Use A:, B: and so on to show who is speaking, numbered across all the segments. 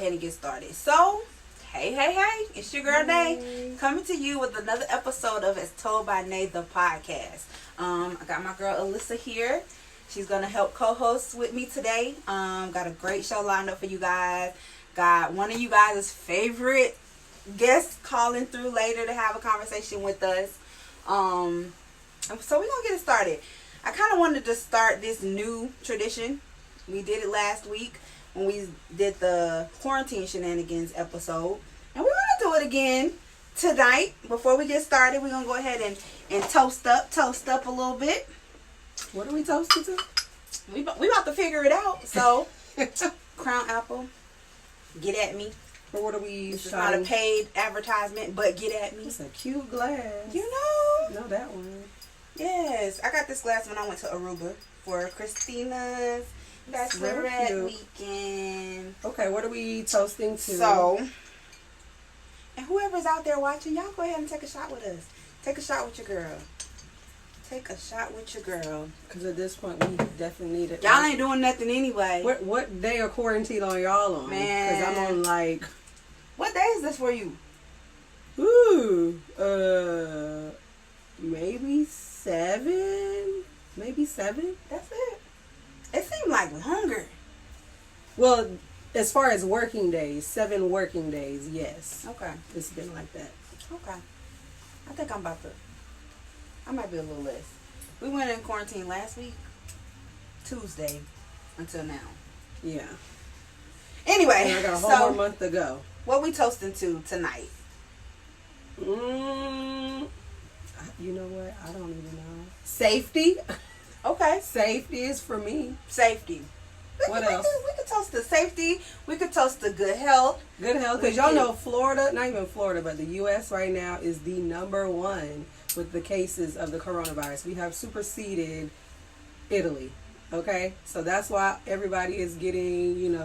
A: ahead and get started. So, hey, it's your girl Nae, coming to you with another episode of It's Told by Nae, the podcast. I got my girl Alyssa here. She's going to help co-host with me today. Got a great show lined up for you guys. Got one of you guys' favorite guests calling through later to have a conversation with us. So we're going to get it started. I kind of wanted to start this new tradition. We did it last week when we did the quarantine shenanigans episode. And we're going to do it again tonight. Before we get started, we're going to go ahead and toast up a little bit.
B: What are we toasting to?
A: We about to figure it out. So, Crown Apple, get at me.
B: Or what are we?
A: It's not a paid advertisement, but get at me.
B: It's a cute glass.
A: You know?
B: Know that one.
A: Yes, I got this glass when I went to Aruba for Christina's bachelorette weekend.
B: Okay, what are we toasting to?
A: So, and whoever's out there watching, y'all go ahead and take a shot with us. Take a shot with your girl. Take a shot with your girl.
B: Because at this point, we definitely need it.
A: Y'all ain't doing nothing anyway.
B: What day of quarantine are y'all on?
A: Man.
B: Because I'm on like...
A: What day is this for you?
B: Ooh, maybe 7? Maybe 7?
A: That's it. It seemed like longer.
B: Well, as far as working days, 7 working days, yes.
A: Okay.
B: It's been like that.
A: Okay. I think I might be a little less. We went in quarantine last week, Tuesday, until now.
B: Yeah.
A: Anyway,
B: and I got a whole more month to go.
A: What we toasting to tonight?
B: You know what? I don't even know. Safety.
A: Okay.
B: Safety is for me.
A: Safety.
B: What else?
A: We could toast to safety. We could toast to good health.
B: Good health. Because y'all know Florida, not even Florida, but the U.S. right now is the #1 with the cases of the coronavirus. We have superseded Italy. Okay? So that's why everybody is getting,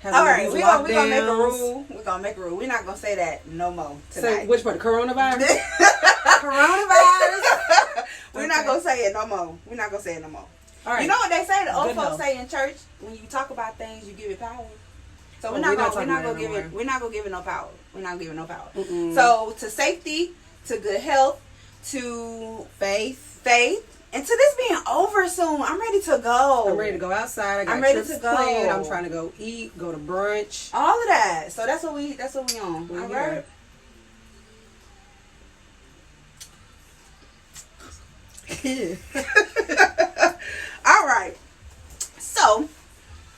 A: all right, we're gonna make a rule. We're gonna make a rule. We're not gonna say that no more tonight.
B: So which part? Coronavirus?
A: Coronavirus. We're not gonna say it no more. We're not gonna say it no more.
B: All right.
A: You know what they say? The old
B: Good
A: folks
B: health.
A: say in church, when you talk about things, you give it power. So we're
B: not
A: not gonna
B: give
A: it no power. We're not giving no power.
B: Mm-mm.
A: So to safety, to good health, to faith, and to this being over soon. I'm ready to go.
B: I'm ready to go outside. I got
A: I'm ready
B: trips
A: to go.
B: planned. I'm trying to go eat, go to brunch.
A: All of that. So that's what we on.
B: We're
A: All
B: here.
A: right. All right. So,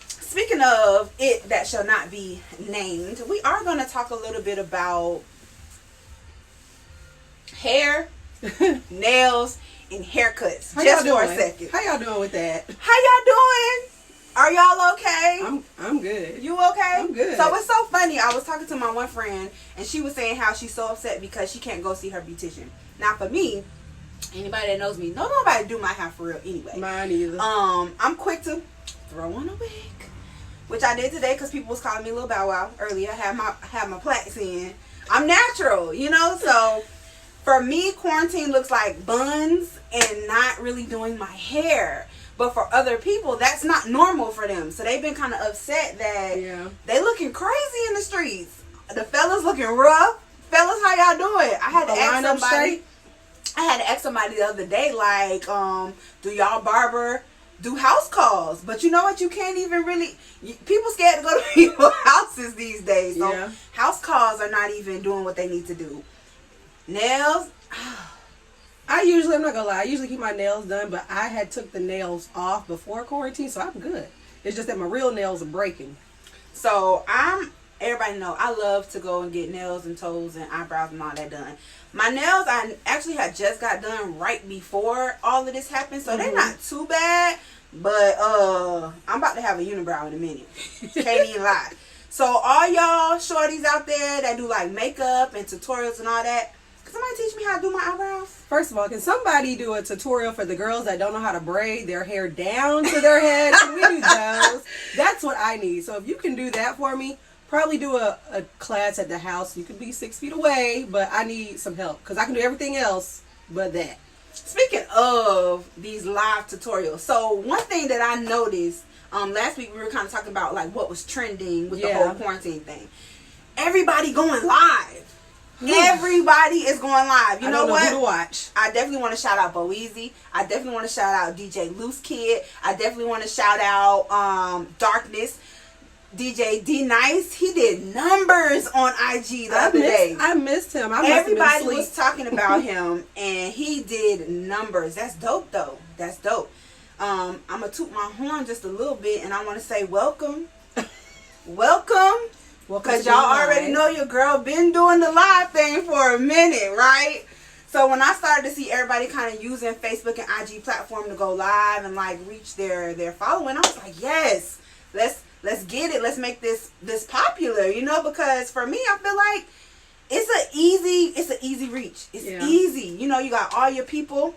A: speaking of it that shall not be named, we are going to talk a little bit about hair, nails, and haircuts. Just for a second.
B: How y'all doing with that?
A: How y'all doing? Are y'all okay?
B: I'm good.
A: You okay?
B: I'm good.
A: So it's so funny. I was talking to my one friend, and she was saying how she's so upset because she can't go see her beautician. Now, for me, anybody that knows me, nobody do my hair for real anyway.
B: Mine either.
A: I'm quick to throw on a wig, which I did today because people was calling me Little Bow Wow earlier. I had my plaits in. I'm natural, so for me, quarantine looks like buns and not really doing my hair. But for other people, that's not normal for them. So they've been kind of upset that they looking crazy in the streets. The fellas looking rough. Fellas, how y'all doing? I had to ask somebody the other day, like, do y'all barber do house calls? But you know what? You can't even really... People scared to go to people's houses these days. So house calls are not even doing what they need to do. Nails...
B: I'm not gonna lie, I usually keep my nails done, but I had took the nails off before quarantine, so I'm good. It's just that my real nails are breaking.
A: So everybody know I love to go and get nails and toes and eyebrows and all that done. My nails, I actually had just got done right before all of this happened, so they're not too bad, but I'm about to have a unibrow in a minute. Can't even lie. So all y'all shorties out there that do like makeup and tutorials and all that, can somebody teach me how to do my eyebrows?
B: First of all, can somebody do a tutorial for the girls that don't know how to braid their hair down to their head? Can we do those? That's what I need. So if you can do that for me, probably do a class at the house. You could be 6 feet away, but I need some help because I can do everything else but that.
A: Speaking of these live tutorials, so one thing that I noticed last week we were kind of talking about like what was trending with the whole quarantine thing. Everybody going live. Everybody is going live. You know what?
B: Who to watch.
A: I definitely want to shout out Boezy. I definitely want to shout out DJ Loose Kid. I definitely want to shout out Darkness. DJ D Nice. He did numbers on IG the other day.
B: I missed him.
A: Everybody was talking about him, and he did numbers. That's dope, though. That's dope. I'm gonna toot my horn just a little bit, and I want to say welcome. Welcome. Because y'all already know your girl been doing the live thing for a minute, right? So when I started to see everybody kind of using Facebook and IG platform to go live and like reach their following, I was like, yes, let's get it. Let's make this popular, you know, because for me, I feel like it's an easy reach. It's easy. You know, you got all your people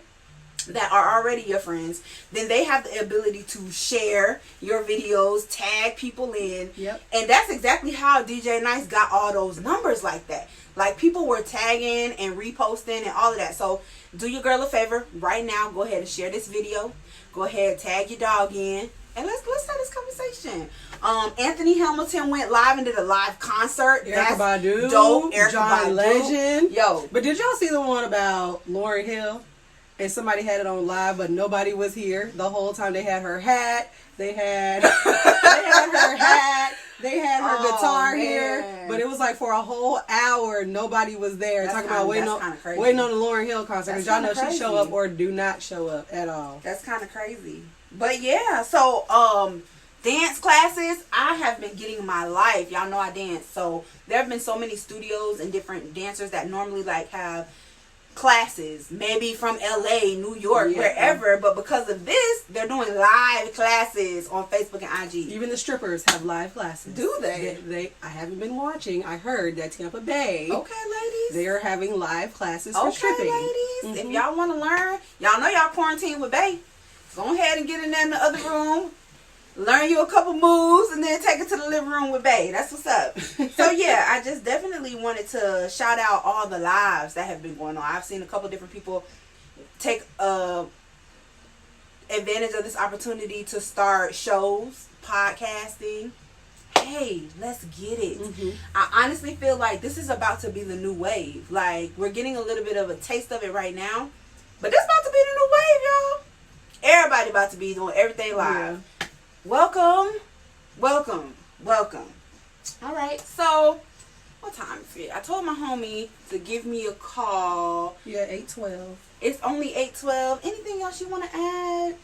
A: that are already your friends, then they have the ability to share your videos, tag people in. And that's exactly how DJ Nice got all those numbers like that. Like, people were tagging and reposting and all of that. So do your girl a favor right now, go ahead and share this video, go ahead, tag your dog in, and let's start this conversation. Anthony Hamilton went live and did a live concert.
B: Erykah Badu,
A: dope.
B: John Legend.
A: Yo,
B: but did y'all see the one about Lauryn Hill? And somebody had it on live, but nobody was here the whole time. They had her hat. They had her hat. They had her guitar here. But it was like for a whole hour, nobody was there. Talking about waiting on the Lauryn Hill concert. Because y'all know she show up or do not show up at all.
A: That's kind of crazy. But yeah, so dance classes, I have been getting my life. Y'all know I dance. So there have been so many studios and different dancers that normally like have classes, maybe from LA, New York, wherever, but because of this, they're doing live classes on Facebook and IG.
B: Even the strippers have live classes.
A: Do they?
B: They I haven't been watching. I heard that Tampa Bay,
A: ladies,
B: they are having live classes for stripping.
A: Ladies, if y'all want to learn, y'all know y'all quarantined with Bay, go ahead and get in there in the other room, learn you a couple moves, and then take it to the living room with Bay. That's what's up. So yeah, I just definitely wanted to shout out all the lives that have been going on. I've seen a couple different people take advantage of this opportunity to start shows, podcasting. Hey, let's get it. I honestly feel like this is about to be the new wave. Like, we're getting a little bit of a taste of it right now, but this about to be the new wave, y'all. Everybody about to be doing everything live. Welcome. All right, so what time is it? I told my homie to give me a call.
B: Yeah, 8:12.
A: It's only 8:12. Anything else you want to add?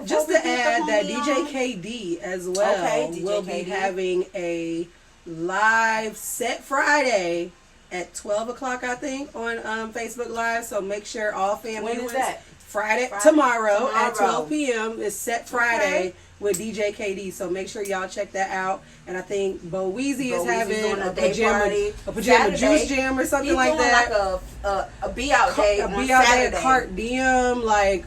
B: Just to add that DJ KD as well will be having a live set Friday at 12 o'clock, I think, on Facebook Live. So make sure all family.
A: When is that?
B: Friday. Tomorrow at 12 p.m. is set Friday with DJ KD. So make sure y'all check that out. And I think Boezy is having a pajama juice jam or something like that.
A: Like a be out day on
B: be out
A: Saturday.
B: Day at Cart Diem, like.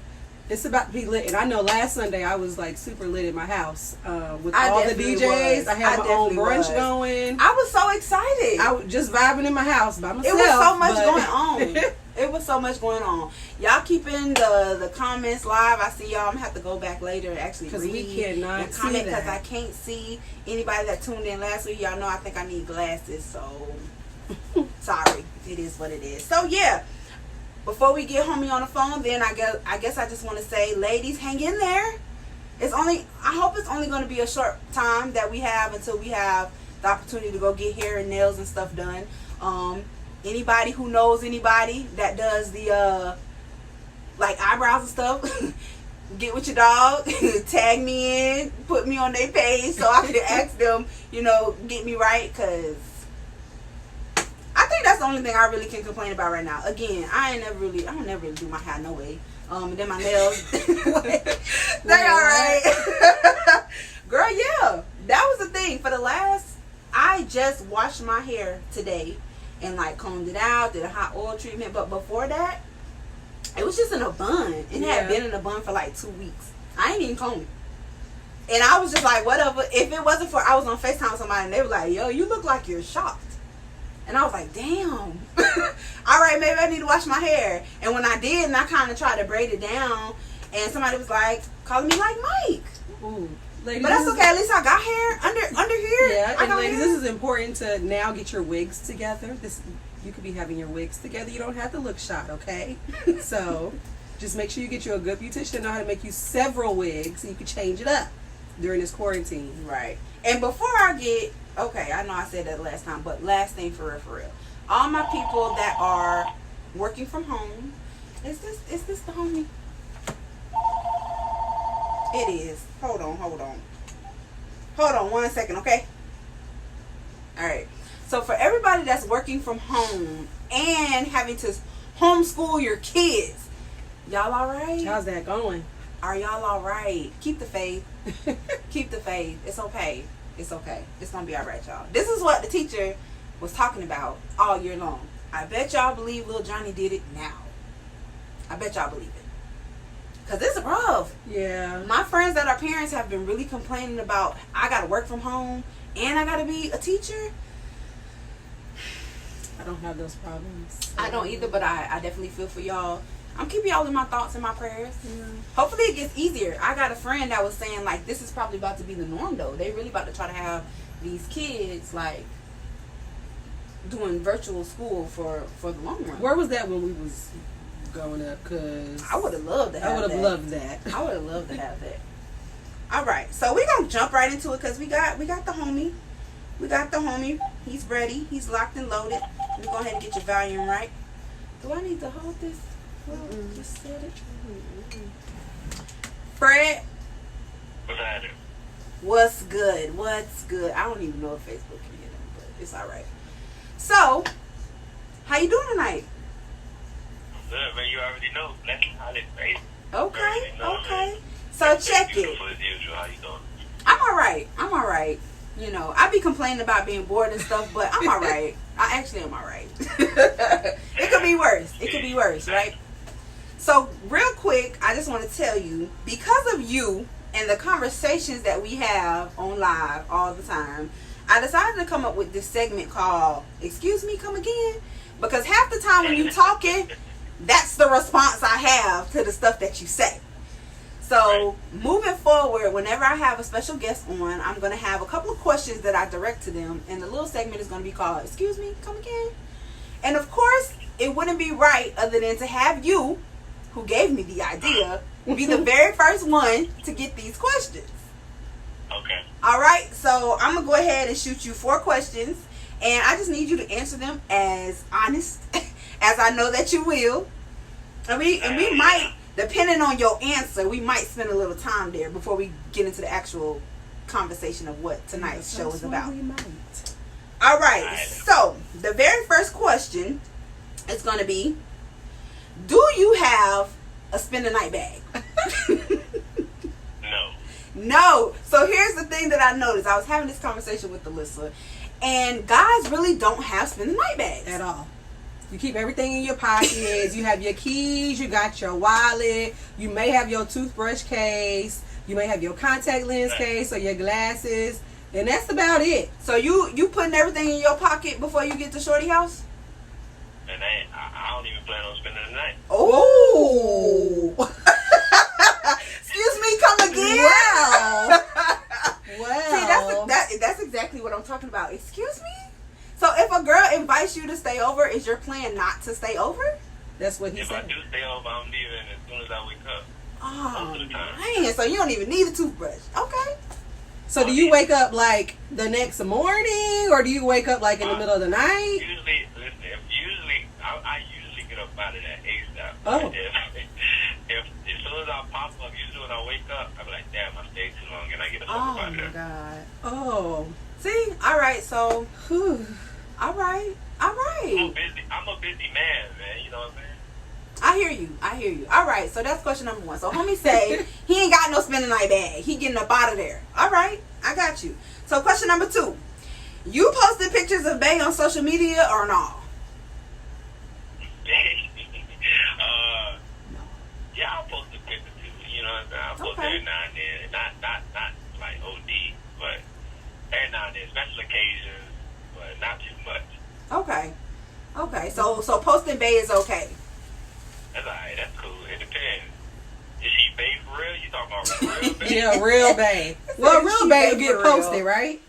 B: It's about to be lit, and I know last Sunday I was like super lit in my house with all the DJs. I had my own brunch going.
A: I was so excited.
B: I was just vibing in my house by myself.
A: It was so much going on. It was so much going on. Y'all keeping the comments live. I see y'all. I'm gonna have to go back later and actually read
B: we cannot
A: and comment
B: because
A: I can't see anybody that tuned in last week. Y'all know I think I need glasses, so sorry. It is what it is. So yeah. Before we get homie on the phone, then I guess I just want to say, ladies, hang in there. I hope it's only going to be a short time that we have until we have the opportunity to go get hair and nails and stuff done. Anybody who knows anybody that does the like eyebrows and stuff, get with your dog, tag me in, put me on their page so I can ask them, get me right, because I think that's the only thing I really can complain about right now. Again, I don't never really do my hair no way. And then my nails, they alright. Girl, yeah, that was the thing. I just washed my hair today and like combed it out, did a hot oil treatment. But before that, it was just in a bun. It had been in a bun for like 2 weeks. I ain't even combed it. And I was just like, whatever. If it wasn't for, I was on FaceTime with somebody and they were like, yo, you look like you're shocked. And I was like, damn. All right, maybe I need to wash my hair. And when I did, and I kind of tried to braid it down, and somebody was like, calling me like Mike.
B: Ooh. Ladies,
A: But that's okay. At least I got hair under here.
B: Yeah,
A: I
B: and
A: got
B: ladies,
A: hair.
B: this is important to now get your wigs together. You could be having your wigs together. You don't have to look shot, okay? So just make sure you get you a good beautician to know how to make you several wigs so you can change it up during this quarantine.
A: Right. And before I get, okay, I know I said that last time, but last thing for real. All my people that are working from home, is this the homie? It is. Hold on. Hold on 1 second, okay? All right. So for everybody that's working from home and having to homeschool your kids, y'all all right?
B: How's that going?
A: Are y'all all right? Keep the faith. Keep the faith. It's okay. It's okay. It's going to be all right, y'all. This is what the teacher was talking about all year long. I bet y'all believe Lil Johnny did it now. I bet y'all believe it. Because it's rough.
B: Yeah.
A: My friends that are parents have been really complaining about, I got to work from home and I got to be a teacher.
B: I don't have those problems.
A: I don't either, but I definitely feel for y'all. I'm keeping y'all in my thoughts and my prayers.
B: Yeah.
A: Hopefully it gets easier. I got a friend that was saying, like, this is probably about to be the norm, though. They really about to try to have these kids, like, doing virtual school for the long run.
B: Where was that when we was growing up? Cause
A: I would have loved to have that.
B: I would have loved that.
A: I would have loved to have that. All right, so we're going to jump right into it because we got the homie. We got the homie. He's ready. He's locked and loaded. Let me go ahead and get your volume right. Do I need to hold this? Well, just set it. Fred,
C: What's happening?
A: what's good? What's good? I don't even know if Facebook can hear them, but it's all right. So, how you doing tonight?
C: Good, man. You already know. Let's holiday face.
A: Okay,
C: know,
A: okay.
C: man.
A: So check it.
C: Beautiful as usual. How you doing?
A: I'm all right. I'm all right. You know, I be complaining about being bored and stuff, but I'm all right. I actually am all right. It could be worse. It could be worse, right? So, real quick, I just want to tell you, because of you and the conversations that we have on live all the time, I decided to come up with this segment called Excuse Me, Come Again? Because half the time when you talking, that's the response I have to the stuff that you say. So, moving forward, whenever I have a special guest on, I'm going to have a couple of questions that I direct to them. And the little segment is going to be called, Excuse Me, Come Again? And of course, it wouldn't be right other than to have you, who gave me the idea, be the very first one to get these questions.
C: Okay.
A: All right, so I'm going to go ahead and shoot you 4 questions. And I just need you to answer them as honest as I know that you will. And we might... Depending on your answer, we might spend a little time there before we get into the actual conversation of what tonight's show is about.
B: We might.
A: All right. So, the very first question is going to be, do you have a spend the night bag?
C: No.
A: No. So, here's the thing that I noticed. I was having this conversation with Alyssa, and guys really don't have spend the night bags.
B: At all. You keep everything in your pockets. You have your keys. You got your wallet. You may have your toothbrush case. You may have your contact lens case or your glasses. And that's about it.
A: So, you putting everything in your pocket before you get to Shorty house?
C: And I don't even plan on spending the night.
A: Oh. Excuse me, come again?
B: Wow. Wow.
A: See, that's exactly what I'm talking about. Excuse me? So if a girl invites you to stay over, is your plan not to stay over?
B: That's what he
C: If
B: said.
C: I do stay over, I'm leaving as soon as I wake up.
A: Oh,
C: Most of the time.
A: man. So you don't even need a toothbrush. Okay.
B: So do you wake up like the next morning, or do you wake up like in the middle of the night?
C: Usually, listen, I usually get up out of that ASAP.
B: Oh.
C: If as soon as I pop up, usually when I wake up, I be like, damn, I stayed too long, and I get up
A: Oh,
C: out of
A: my
C: there.
A: God.
B: Oh.
A: See? All right. So,
B: Whew.
A: all right. All right.
C: I'm a busy man, you know what I'm saying?
A: I hear you. All right. So that's question number 1. So homie say he ain't got no spending night bag. He getting up out of there. All right. I got you. So question number 2. You posted pictures of Bay on social media or no?
C: Yeah, I'll post a picture too. You know what I'm saying? I'll post
A: Okay.
C: every now and then. Not like OD, but every now and then, special occasions, but not too much.
A: Okay. So posting Bay is okay.
C: That's alright. That's cool. It depends. Is she Bay for real? You talking about real bae?
B: Yeah, real bae. Well, real
A: She
B: bae will
A: bae
B: get
A: for real.
B: posted, right?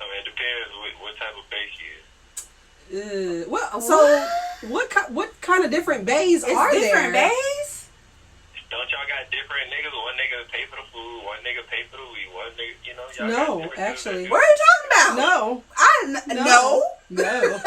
C: I mean, it depends what type of bae she is.
B: Well, so what kind of different baes
A: It's
B: are
A: different
B: there?
A: bays.
C: Don't y'all got different niggas? One nigga pay for the food, one nigga pay for the weed, one nigga, you know, y'all
B: No,
C: got different
B: actually.
C: dudes
A: What are you talking about?
B: No,
A: No.
B: no.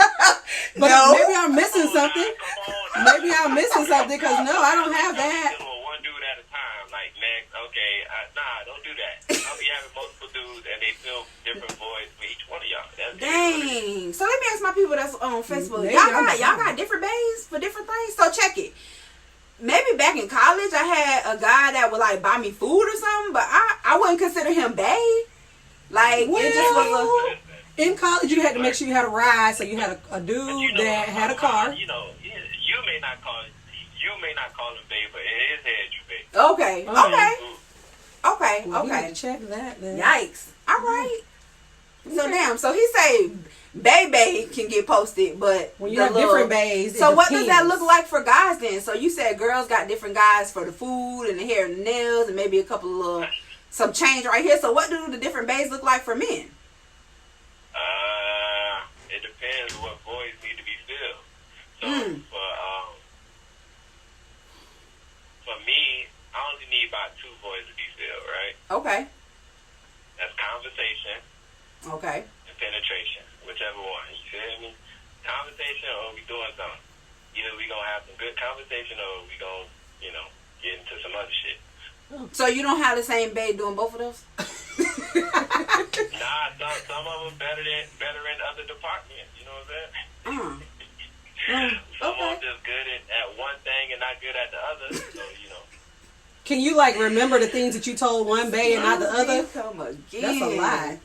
B: But
A: No.
B: maybe I'm missing
C: that do
B: something.
C: that. Come on now.
B: Maybe I'm missing something because no, I don't have that.
C: Dealing with one dude at a time. Like, next, okay, nah, don't do that. I'll be having multiple dudes and they fill different voids for each one of y'all. That's
A: Dang. So let me ask my people that's on Facebook.
B: Maybe
A: Y'all
B: I'm
A: got different bays for different things? So check it. Maybe back in college I had a guy that would like buy me food or something, but I wouldn't consider him bae. Like it just was
B: In college, you had to make sure you had a ride, so you had a dude that had a car.
C: You know, you may not call him bae, but in his head, you bae.
A: a okay.
B: Oh.
A: Okay.
B: Well, we
A: Okay.
B: need to check that then.
A: Yikes. All right. So damn. So he say bae can get posted, but
B: When you
A: the
B: have
A: little-
B: different bays,
A: So
B: it
A: what does that
B: depends.
A: look like for guys then? So you said girls got different guys for the food and the hair and the nails and maybe a couple of little some change right here. So what do the different bays look like for men?
C: It depends what voids need to be filled. So for me, I only need about 2 voids to be filled, right?
A: Okay.
C: That's conversation
A: Okay.
C: and penetration, whichever one. You feel me? Conversation or we doing something. Either we gonna have some good conversation or we gonna, get into some other shit.
A: So you don't have the same bae doing both of those?
C: Nah, some of them better in other departments. You know what I'm saying? Some of them just good at one thing and not good at the other. So
B: Can you like remember the things that you told one bae and not the other?
A: Come again.
B: That's a lie.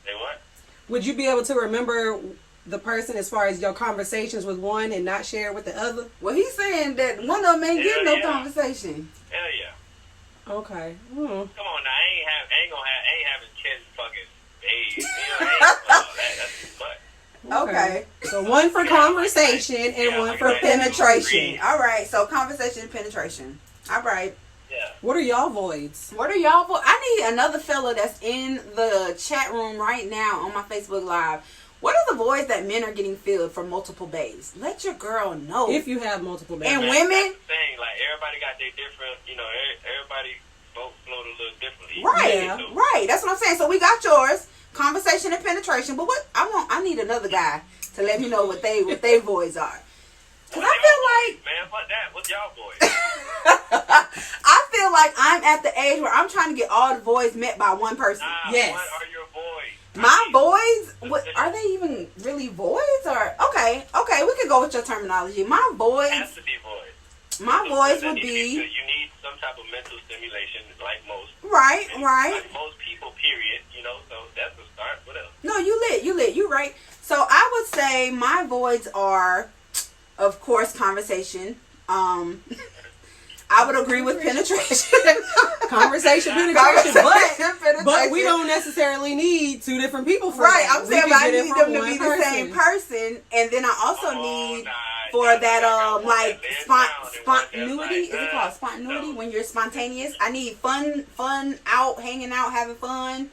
C: Say what?
B: Would you be able to remember the person as far as your conversations with one and not share with the other?
A: Well, he's saying that one of them ain't getting no
C: Yeah.
A: conversation.
C: Hell yeah.
B: Okay.
C: Come on now, I ain't having 10 fucking days. That's too much.
A: Okay.
B: So one for conversation and
C: Yeah,
B: one
C: like
B: for
C: that.
A: Penetration. All right. So conversation and penetration. All right.
C: Yeah.
B: What are y'all voids?
A: What are y'all for? I need another fella that's in the chat room right now on my Facebook Live. What are the voids that men are getting filled for multiple bays? Let your girl know.
B: If you have multiple bays.
A: And
C: Man,
A: women?
C: that's the thing, like everybody got their different, everybody both float a little differently.
A: Right,
B: Yeah.
A: right. That's what I'm saying. So we got yours, conversation and penetration. But what I need another guy to let me know what they voids are. Cause I feel like
C: Man, fuck that. What's y'all boys?
A: I feel like I'm at the age where I'm trying to get all the voids met by one person.
B: Yes.
C: What are your boys?
A: My voids, what are they even really voids or okay? We can go with your terminology. My
C: Has
A: voids,
C: to be boys.
A: my
C: So
A: voids
C: that
A: would
C: need to
A: be
C: You need some type of mental stimulation, like most.
A: right.
C: Like most people, period. So that's a start. What else?
A: No, you lit. You right. So I would say my voids are, of course, conversation. I would agree with penetration.
B: Conversation, penetration, but we don't necessarily need 2 different people for
A: Right,
B: that.
A: I'm
B: We
A: saying,
B: can
A: but I
B: get it
A: need
B: from
A: them to
B: one
A: be the same person, and then I also need for that like spontaneity. Is it called spontaneity when you're spontaneous? I need fun out, hanging out, having fun.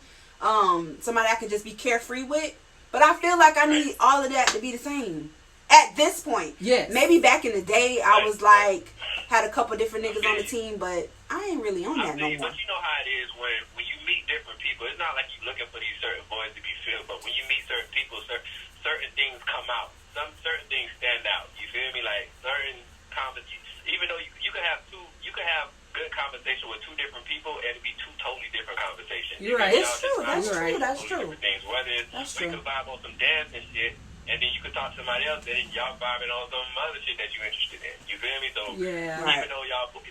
A: Somebody I could just be carefree with. But I feel like I need all of that to be the same at this point.
B: Yes.
A: Maybe back in the day I was like had a couple different niggas on the team, but I ain't really on that no more.
C: But you know how it is when you meet different people. It's not like you're looking for these certain boys to be filled, but when you meet certain people, certain things come out. Some certain things stand out. You feel me? Like certain conversations. Even though you can have good conversation with 2 different people, and it'd be 2 totally different conversations.
B: You're right.
A: It's true. That's true. That's true.
C: Different things. Whether it's
A: That's
C: we
A: true.
C: could vibe on some dance and shit, and then you could talk to somebody else, and then y'all vibing on some other shit that you're interested in. You feel me? So
B: Yeah.
A: Right.
C: even though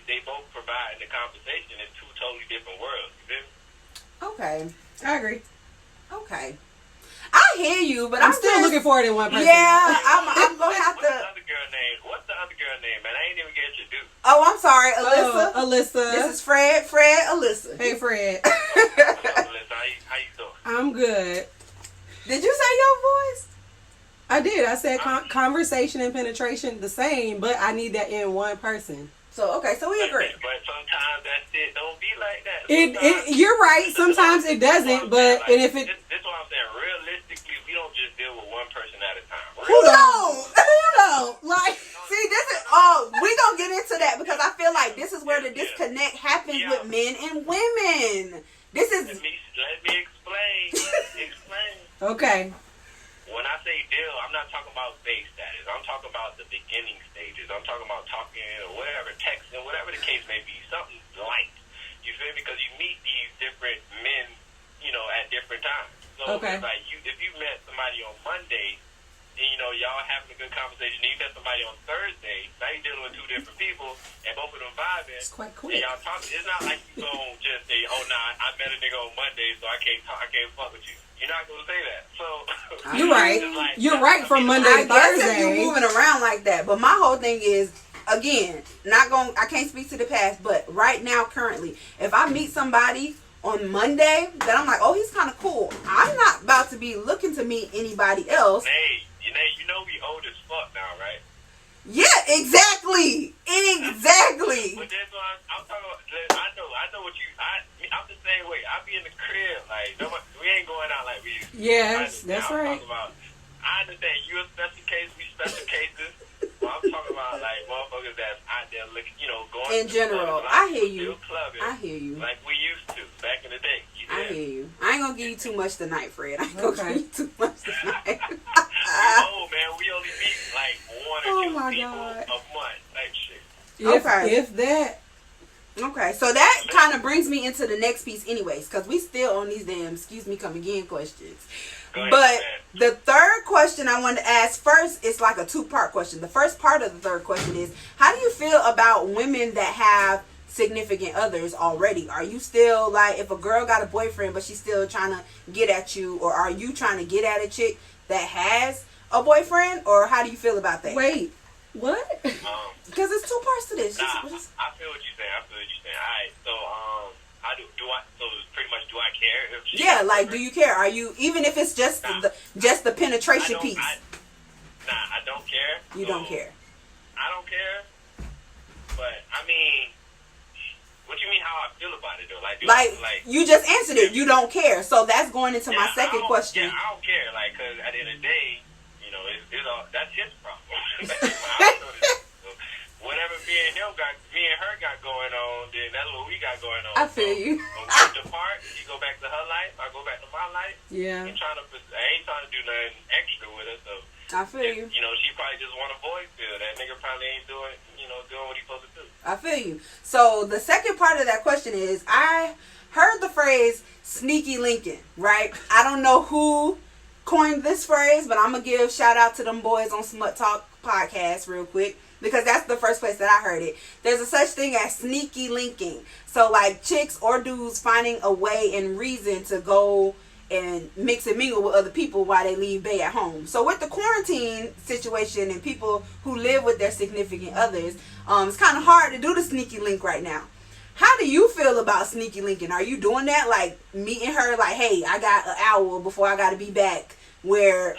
C: they both provide the conversation, it's 2 totally different worlds. You feel me?
A: Okay.
B: I agree.
A: Okay. I hear you, but
B: I'm
A: I'm
B: still
A: just,
B: looking for it in one person.
A: Yeah, I'm gonna have
C: What's the
A: to.
C: other girl name? What's the other girl name, man? I ain't even get introduced.
A: Oh, I'm sorry, Alyssa.
B: Alyssa.
A: This is Fred, Alyssa.
B: Hey, Fred.
C: What's up, Melissa? How you doing?
B: I'm good.
A: Did you say your voice?
B: I did. I said conversation and penetration the same, but I need that in one person.
A: So okay, so we agree.
C: But sometimes that shit don't be like that.
B: You're right. Sometimes it doesn't, but
C: like,
B: and if it.
C: This is what I'm saying. Realistically, we don't just deal with one person at a time.
A: Who don't? Like, see, this is we gonna get into that because I feel like this is where the disconnect happens with men and women. This is.
C: Let me explain.
B: Okay.
C: When I say deal, I'm not talking about base status. I'm talking about the beginning stages. I'm talking about talking or whatever, texting, whatever the case may be. Something light. You feel me? Because you meet these different men, at different times. So
B: okay.
C: It's like if you met somebody on Monday, and y'all having a good conversation, and you met somebody on Thursday, now you're dealing with two different people, and both of them vibing.
B: It's quite quick.
C: And y'all talking. It's not like you gonna just say, "Oh, nah, I met a nigga on Monday, so I can't fuck with you." You're not gonna say that. So
B: you're right.
C: Like,
B: you're right. From Monday to
A: I guess
B: Thursday,
A: if you're moving around like that. But my whole thing is, again, I can't speak to the past, but right now, currently, if I meet somebody on Monday that I'm like, oh, he's kind of cool, I'm not about to be looking to meet anybody else.
C: Hey, we old as fuck now, right?
A: Yeah, exactly.
C: But that's what I'm talking about. I know what I'm the same way. I be in the crib, like, we ain't going out like we used to.
B: Yes, that's right.
C: I understand you a special case, we special cases. But I'm talking about, like, motherfuckers that's out there looking, going
A: in general.
C: Clubs,
A: I hear you.
C: Clubbing,
A: I hear you.
C: like we used to back in the day.
A: I hear you. I ain't gonna give you too much tonight, Fred. I ain't gonna give you too much tonight.
C: Oh man, we only meet like one or two people
B: God.
C: a month, like shit.
B: If that.
A: Okay, so that kind of brings me into the next piece anyways, because we still on these damn excuse me come again questions.
C: Ahead,
A: But
C: man.
A: the third question I wanted to ask first is like a two-part question. The first part of the third question is, how do you feel about women that have significant others already? Are you still like, if a girl got a boyfriend but she's still trying to get at you, or are you trying to get at a chick that has a boyfriend, or how do you feel about that?
B: Wait, what?
A: Because it's two parts to this.
C: Nah, I feel what you're saying. Alright, so so pretty much do I care if she
A: do you care? Are you, even if it's just the penetration piece?
C: I don't care.
A: You don't care.
C: I don't care. But I mean, what you mean how I feel about it though? Like
A: you just answered it. You don't care. So that's going into my second question.
C: Yeah, I don't care. Like, cause at the end of the day, it's all, that's his problem. Whatever me and her got going on, then that's what we got going on.
A: I feel you.
C: When we depart, you go back to her life, I go back to my life.
B: Yeah.
C: I ain't trying to do nothing extra with her. So
A: I feel you.
C: She probably just want a void fill. That nigga probably ain't doing what he's supposed to do.
A: I feel you. So the second part of that question is, I heard the phrase sneaky linking, right? I don't know who coined this phrase, but I'm gonna give shout out to them boys on Smut Talk podcast real quick, because that's the first place that I heard it. There's a such thing as sneaky linking. So like chicks or dudes finding a way and reason to go and mix and mingle with other people while they leave bae at home. So with the quarantine situation and people who live with their significant others, it's kind of hard to do the sneaky link right now. How do you feel about sneaky linking? Are you doing that? Like meeting her like, hey, I got an hour before I got to be back where,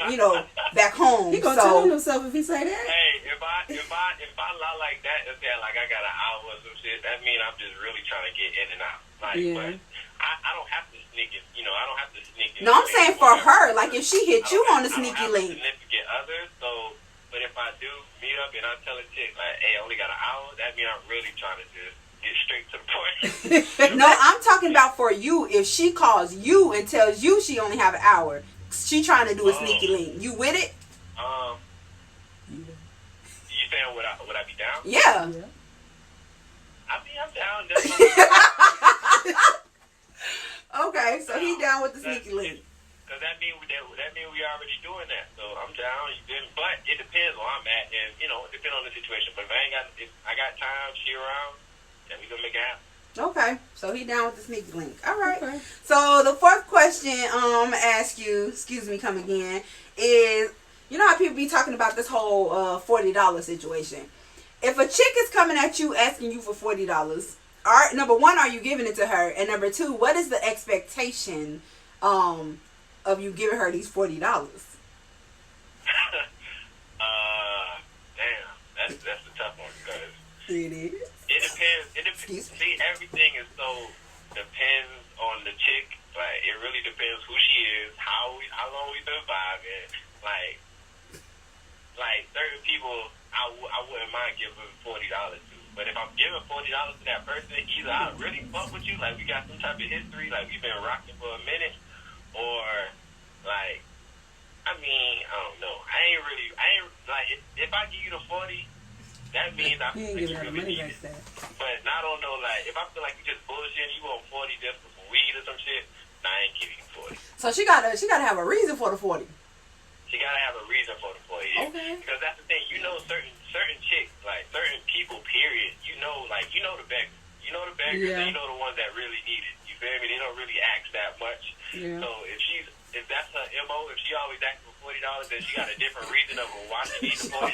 A: back home.
B: He gonna tell on himself if he say that?
C: Hey, if I lie like that and say like I got an hour or some shit, that means I'm just really trying to get in and out. Like, but I don't have to sneak it. I don't have to sneak it.
A: No, I'm saying for her, like if she hit you on the sneaky link.
C: Significant others, so. But if I do meet up and I tell a chick like, hey, I only got an hour, that means I'm really trying to just get straight to the point.
A: No, I'm talking about for you. If she calls you and tells you she only have an hour, she trying to do a sneaky link. You with it?
C: You saying would I be down?
A: Yeah.
C: I mean, I'm down.
A: Okay, so he down with the sneaky link.
C: Because that mean we already doing that. So I'm down. But it depends where I'm at, and it depends on the situation. But if I got time, she around, then we gonna make it happen.
A: Okay, so he down with the sneaky link. All right.
B: Okay.
A: So the fourth question I'm gonna ask you, excuse me, come again, is how people be talking about this whole $40 situation. If a chick is coming at you asking you for $40, number one, are you giving it to her? And number two, what is the expectation of you giving her these $40?
C: Damn, that's a tough one, because
B: it is.
C: depends. See, everything is so depends on the chick. Like, it really depends who she is, how long we've been vibing. Like certain people, I wouldn't mind giving $40 to. But if I'm giving $40 to that person, either I really fuck with you, like we got some type of history, like we've been rocking for a minute, or like, I mean, I don't know. I ain't like if I give you the 40, that means I feel like you really need it. But I don't know, like if I feel like you just bullshitting, you want 40 just for some weed or some shit, nah, I ain't giving you 40.
A: So she gotta have a reason for the 40.
C: She gotta have a reason for the 40.
A: Okay.
C: Because that's the thing, you know, certain chicks, like certain people, period. You know the beggars. You know the beggars,
B: Yeah.
C: and you know the ones that really need it. You feel me? They don't really ask that much.
B: Yeah.
C: So if that's her MO, if she always asks for $40, then she got a different reason of why she needs the $40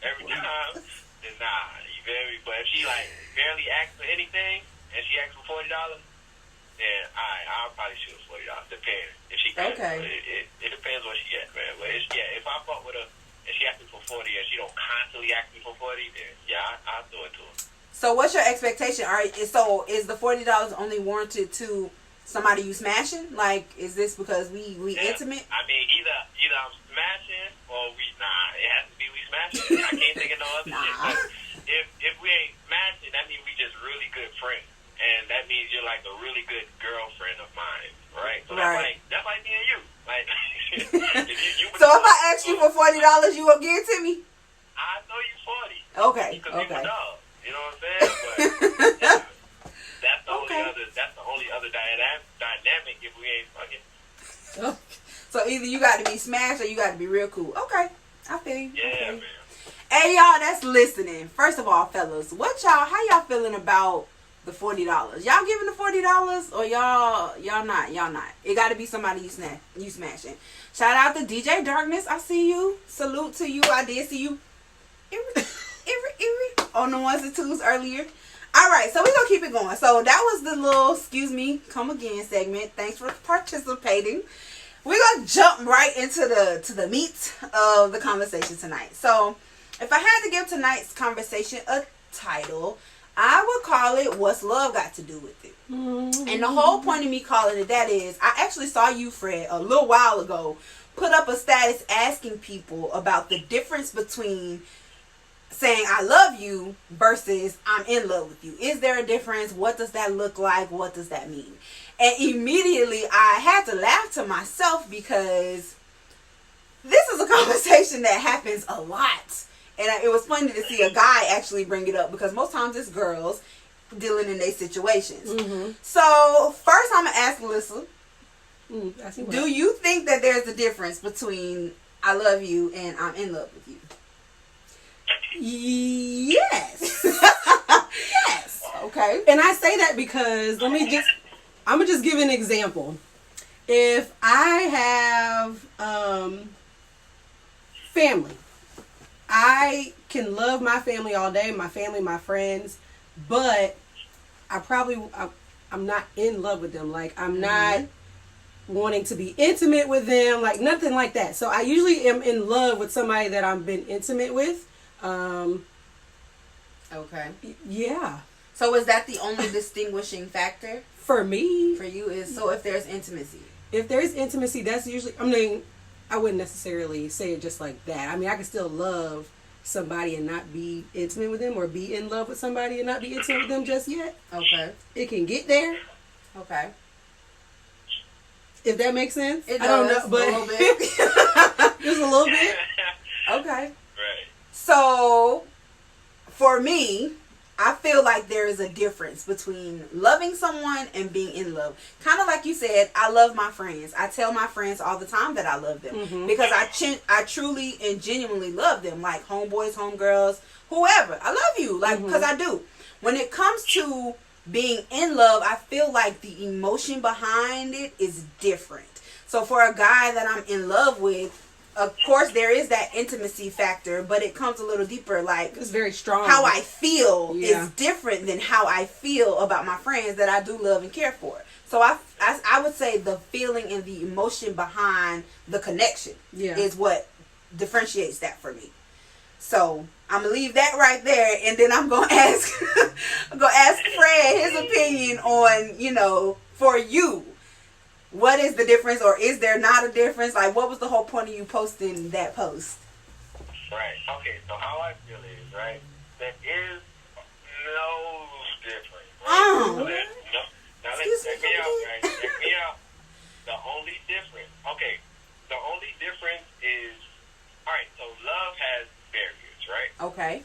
C: every time. Then nah, you feel me? But if she like barely asks for anything and she asks for $40, then I'll probably shoot her $40. Depends. If she can.
A: Okay.
C: It depends what she gets, man. But if I fuck with her and she asks me for 40 and she don't constantly ask me for 40, then yeah, I'll do it to her.
A: So what's your expectation? So is the $40 only warranted to somebody you smashing? Like, is this because we intimate?
C: I mean, either I'm smashing or it has to be we smashing. I can't think of no other shit. But if we ain't smashing, that means we just really good friends. And that means you're like a really good girlfriend of mine, right? So that's like me and you. Like,
A: so if I ask you for $40, you will give it to me?
C: I know you 40.
A: Okay.
C: Because you a dog. You know what I'm saying? But yeah, that's the only other dynamic if we ain't fucking.
A: So either you got to be smashed or you got to be real cool. Okay, I feel you.
C: Yeah, man.
A: Hey y'all, that's listening. First of all, fellas, how y'all feeling about the $40? Y'all giving the $40 or y'all not? Y'all not. It got to be somebody you smashing. Shout out to DJ Darkness. I see you. Salute to you. I did see you. On the ones and twos earlier. Alright, so we're gonna keep it going. So that was the little excuse me, come again segment. Thanks for participating. We're gonna jump right into the meat of the conversation tonight. So if I had to give tonight's conversation a title, I would call it What's Love Got to Do with It? Mm-hmm. And the whole point of me calling it that is I actually saw you, Fred, a little while ago put up a status asking people about the difference between saying I love you versus I'm in love with you. Is there a difference? What does that look like? What does that mean? And immediately I had to laugh to myself because this is a conversation that happens a lot. And it was funny to see a guy actually bring it up because most times it's girls dealing in their situations. Mm-hmm. So first I'm going to ask Alyssa, do you think that there's a difference between I love you and I'm in love with you?
B: Yes.
A: Yes. Okay.
B: And I say that because I'm gonna just give an example. If I have family, I can love my family all day, my family, my friends, but I'm not in love with them. Like I'm not wanting to be intimate with them, like nothing like that. So I usually am in love with somebody that I've been intimate with.
A: Okay.
B: Yeah.
A: So is that the only distinguishing factor
B: for me?
A: For you is so if there's intimacy.
B: If there's intimacy, that's usually. I mean, I wouldn't necessarily say it just like that. I mean, I can still love somebody and not be intimate with them, or be in love with somebody and not be intimate with them just yet.
A: Okay.
B: It can get there.
A: Okay.
B: If that makes sense.
A: It does,
B: I don't know, but
A: a little bit.
B: Just a little bit.
A: Okay.
C: Right.
A: So, for me, I feel like there is a difference between loving someone and being in love. Kind of like you said, I love my friends. I tell my friends all the time that I love them because I truly and genuinely love them, like homeboys, homegirls, whoever. I love you, like because I do. When it comes to being in love, I feel like the emotion behind it is different. So for a guy that I'm in love with, of course there is that intimacy factor, but it comes a little deeper. Like
B: it's very strong.
A: How I feel is different than how I feel about my friends that I do love and care for. So I would say the feeling and the emotion behind the connection is what differentiates that for me. So I'm gonna leave that right there, and then I'm gonna ask Fred his opinion on, for you, what is the difference, or is there not a difference? Like, what was the whole point of you posting that post?
C: Right. Okay. So how I feel is, right, there is no difference. Right? So now let's check me out. Right? Check me out. The only difference. Okay. The only difference is, all right. So love has barriers, right?
A: Okay.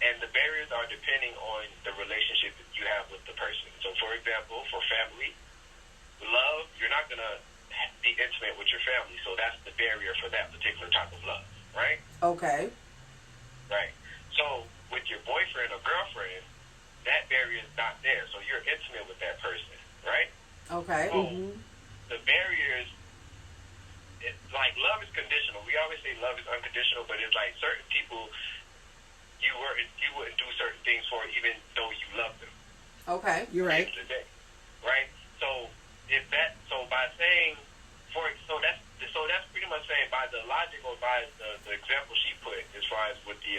C: And the barriers are depending on the relationship that you have with the person. So, for example, for family, love, you're not going to be intimate with your family. So that's the barrier for that particular type of love, right?
A: Okay.
C: Right. So with your boyfriend or girlfriend, that barrier is not there. So you're intimate with that person, right?
A: Okay.
C: So the barriers, it's like love is conditional. We always say love is unconditional, but it's like certain people, you wouldn't do certain things for even though you love them.
A: Okay.
B: You're right.
C: Right? So by saying that's pretty much saying, by the logic or by the example she put, as far as with the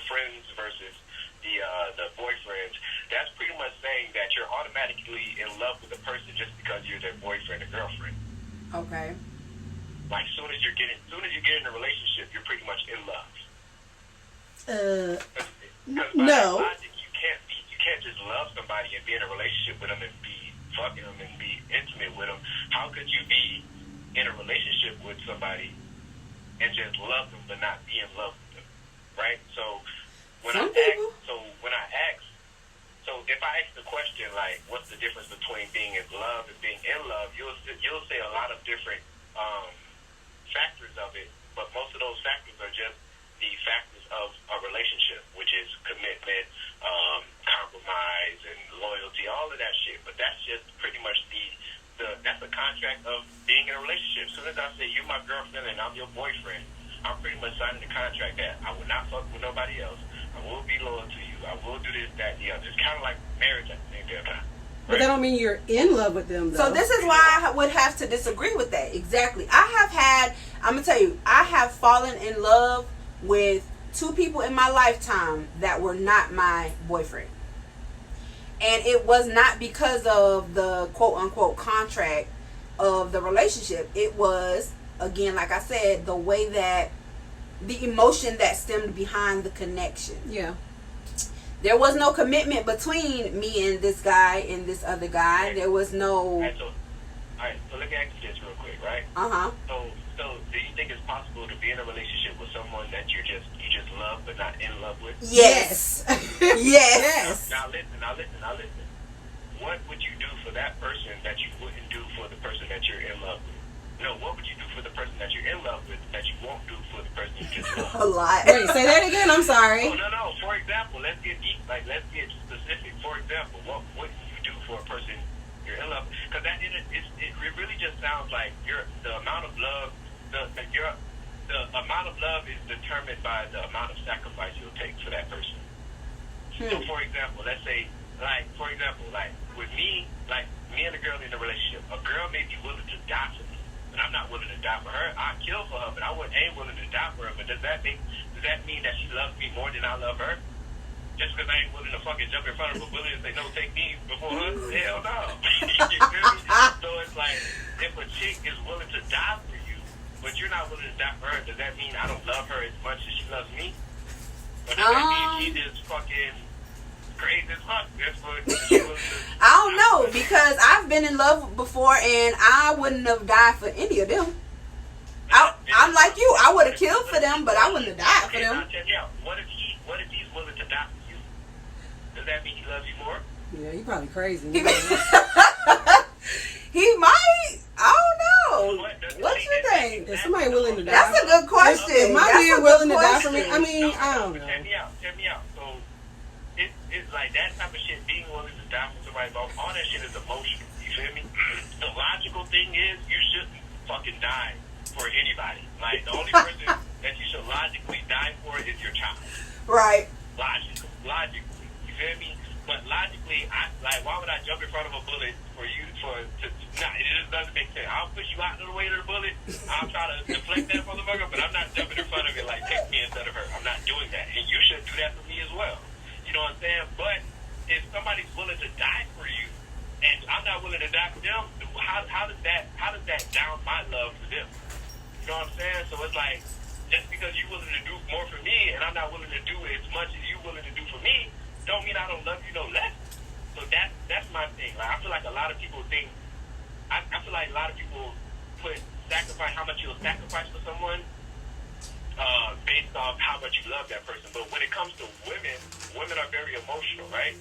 C: friends versus the boyfriends, that's pretty much saying that you're automatically in love with a person just because you're their boyfriend or girlfriend.
A: Okay.
C: Like soon as you get in a relationship, you're pretty much in love.
B: No.
C: Logic, you can't just love somebody and be in a relationship with them and be fucking them and be intimate with them. How could you be in a relationship with somebody and just love them but not be in love with them, right? So if I ask the question like, what's the difference between being in love and being in love, you'll say a lot of different factors of it, but most of those factors are just the factors of a relationship, which is commitment, compromise, and loyalty, all of that shit. But that's just pretty much that's a contract of being in a relationship. As soon as I say you're my girlfriend and I'm your boyfriend, I'm pretty much signing the contract that I will not fuck with nobody else. I will be loyal to you. I will do this, that, the other. It's kind of like marriage at the same time. Right?
B: But that don't mean you're in love with them, though.
A: So this is why I would have to disagree with that. Exactly. I'm going to tell you, I have fallen in love with 2 people in my lifetime that were not my boyfriend. And it was not because of the quote-unquote contract of the relationship. It was, again, like I said, the way that the emotion that stemmed behind the connection.
B: Yeah.
A: There was no commitment between me and this guy and this other guy. There was no...
C: All right, so let me ask you this real quick, right?
A: Uh-huh.
C: So do you think it's possible to be in a relationship with someone that you just love but not in love with?
A: Yes. Yes.
C: Now listen. What would you do for that person that you wouldn't do for the person that you're in love with? No, what would you do for the person that you're in love with that you won't do for the person you just love?
A: A lot.
B: Wait, say that again. I'm sorry.
C: Oh, no. For example, let's get deep. Like, let's get specific. For example, what wouldn't you do for a person you're in love with? Because it really just sounds like the amount of love. The amount of love is determined by the amount of sacrifice you'll take for that person. So, for example, let's say, like with me, like me and a girl in a relationship, a girl may be willing to die for me, but I'm not willing to die for her. I'd kill for her, but I ain't willing to die for her. But does that mean that she loves me more than I love her? Just because I ain't willing to fucking jump in front of her, but willing to say, no, take me before her? Hell no. You feel me? So it's like, if a chick is willing to die for you, but you're not willing to die for her, does that mean I don't love her as much as she loves me? Or does that mean she just fucking crazy as fuck?
A: I don't know, because I've been in love before and I wouldn't have died for any of them. I'm like you. I would have killed for them, but I wouldn't have died for them.
C: Now check me out. What if he's willing to die for you? Does that mean he loves you more?
B: Yeah, you probably crazy.
A: He might. I don't know. What you think?
B: Is somebody willing to die?
A: That's a good question.
B: Is my man willing to die for me? I mean, I don't know.
C: Check me out. So it's like that type of shit, being willing to die for somebody, all that shit is emotional. You feel me? The logical thing is you shouldn't fucking die for anybody. Like, the only person that you should logically die for is your child.
A: Right.
C: Logically. You feel me? But logically, why would I jump in front of a bullet for you nah, it just doesn't make sense. I'll push you out of the way of the bullet. I'll try to deflect that motherfucker, but I'm not jumping in front of it like take me instead of her. I'm not doing that, and you should do that for me as well. You know what I'm saying? But if somebody's willing to die for you, and I'm not willing to die for them, how does that down my love for them? You know what I'm saying? So it's like, just because you're willing to do more for me, and I'm not willing to do as much as you're willing to do for me, don't mean I don't love you no less. So that's my thing. Like, I feel like a lot of people think, I feel like a lot of people put sacrifice, how much you'll sacrifice for someone, based on how much you love that person. But when it comes to women, women are very emotional, right?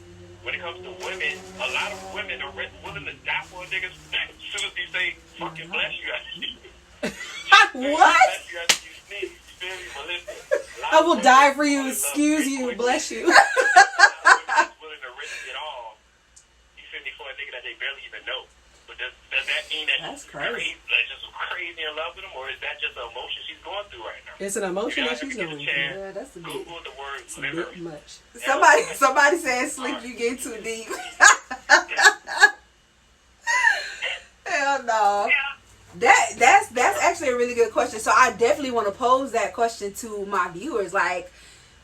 C: When it comes to women, a lot of women are willing to die for a nigga as soon as he say, fucking bless you after you.
B: What?
C: Bless you after you sneeze. You feel me? But listen,
B: I will die for you. Excuse you. Bless you.
C: Willing to risk it all, you feel me, for a nigga that they barely even know. But does that mean that
A: That's
C: she's
A: crazy.
C: just crazy in love with him, or is that just an emotion she's going through right now?
B: It's an emotion that
C: If
B: she's
C: y'all ever
B: going
C: get a
B: through.
C: chance,
A: Yeah, that's a bit.
C: Google the word
B: It's a
C: liver.
B: bit much.
A: Somebody said sleep, you get too deep. Hell no. That's actually a really good question. So I definitely want to pose that question to my viewers. Like,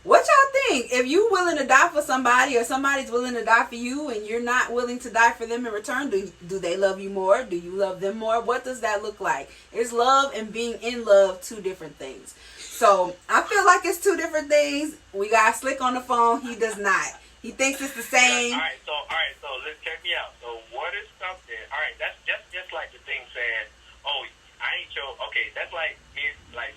A: what y'all think? If you willing to die for somebody, or somebody's willing to die for you, and you're not willing to die for them in return, do they love you more? Do you love them more? What does that look like? Is love and being in love two different things? So I feel like it's two different things. We got Slick on the phone. He does not. He thinks it's the same.
C: All right, so let's check me out. So what is something? All right, that's just like the thing saying, oh, I ain't your. Okay, that's like me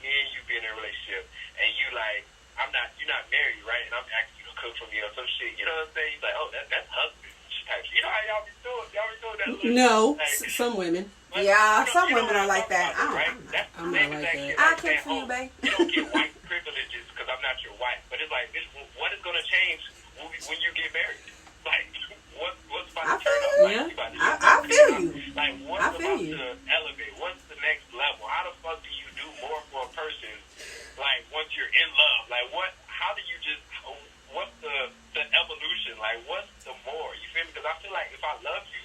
C: and you being in a relationship, and you're not married, right? And I'm asking you to cook for me or some shit. You know what I'm saying? You're like, oh, that's husband type shit. You know how y'all be doing? Y'all be doing that?
B: No,
C: Like,
B: some women.
C: but
A: Yeah, some
C: you know
A: women
C: what
A: are like
C: I'm
A: that.
C: talking about, right?
A: I'm not.
C: That's the
B: I'm
C: same
B: not like
C: exact
B: that.
C: shit.
A: I'll
C: Like
A: cook
C: saying,
A: for you,
C: oh,
A: babe.
C: you don't get white privileges because I'm not your wife. But it's like, what is going to change when you get married? Like, what's about to turn up? Like,
B: Yeah.
C: you about to
A: I feel you.
C: Like, what's
A: I feel
C: about
A: you.
C: to elevate? What's the next level? How the fuck do you do more for a person, like, once you're in love? Like, how do you just, what's the evolution? Like, what's the more? You feel me? Because I feel like if I love you,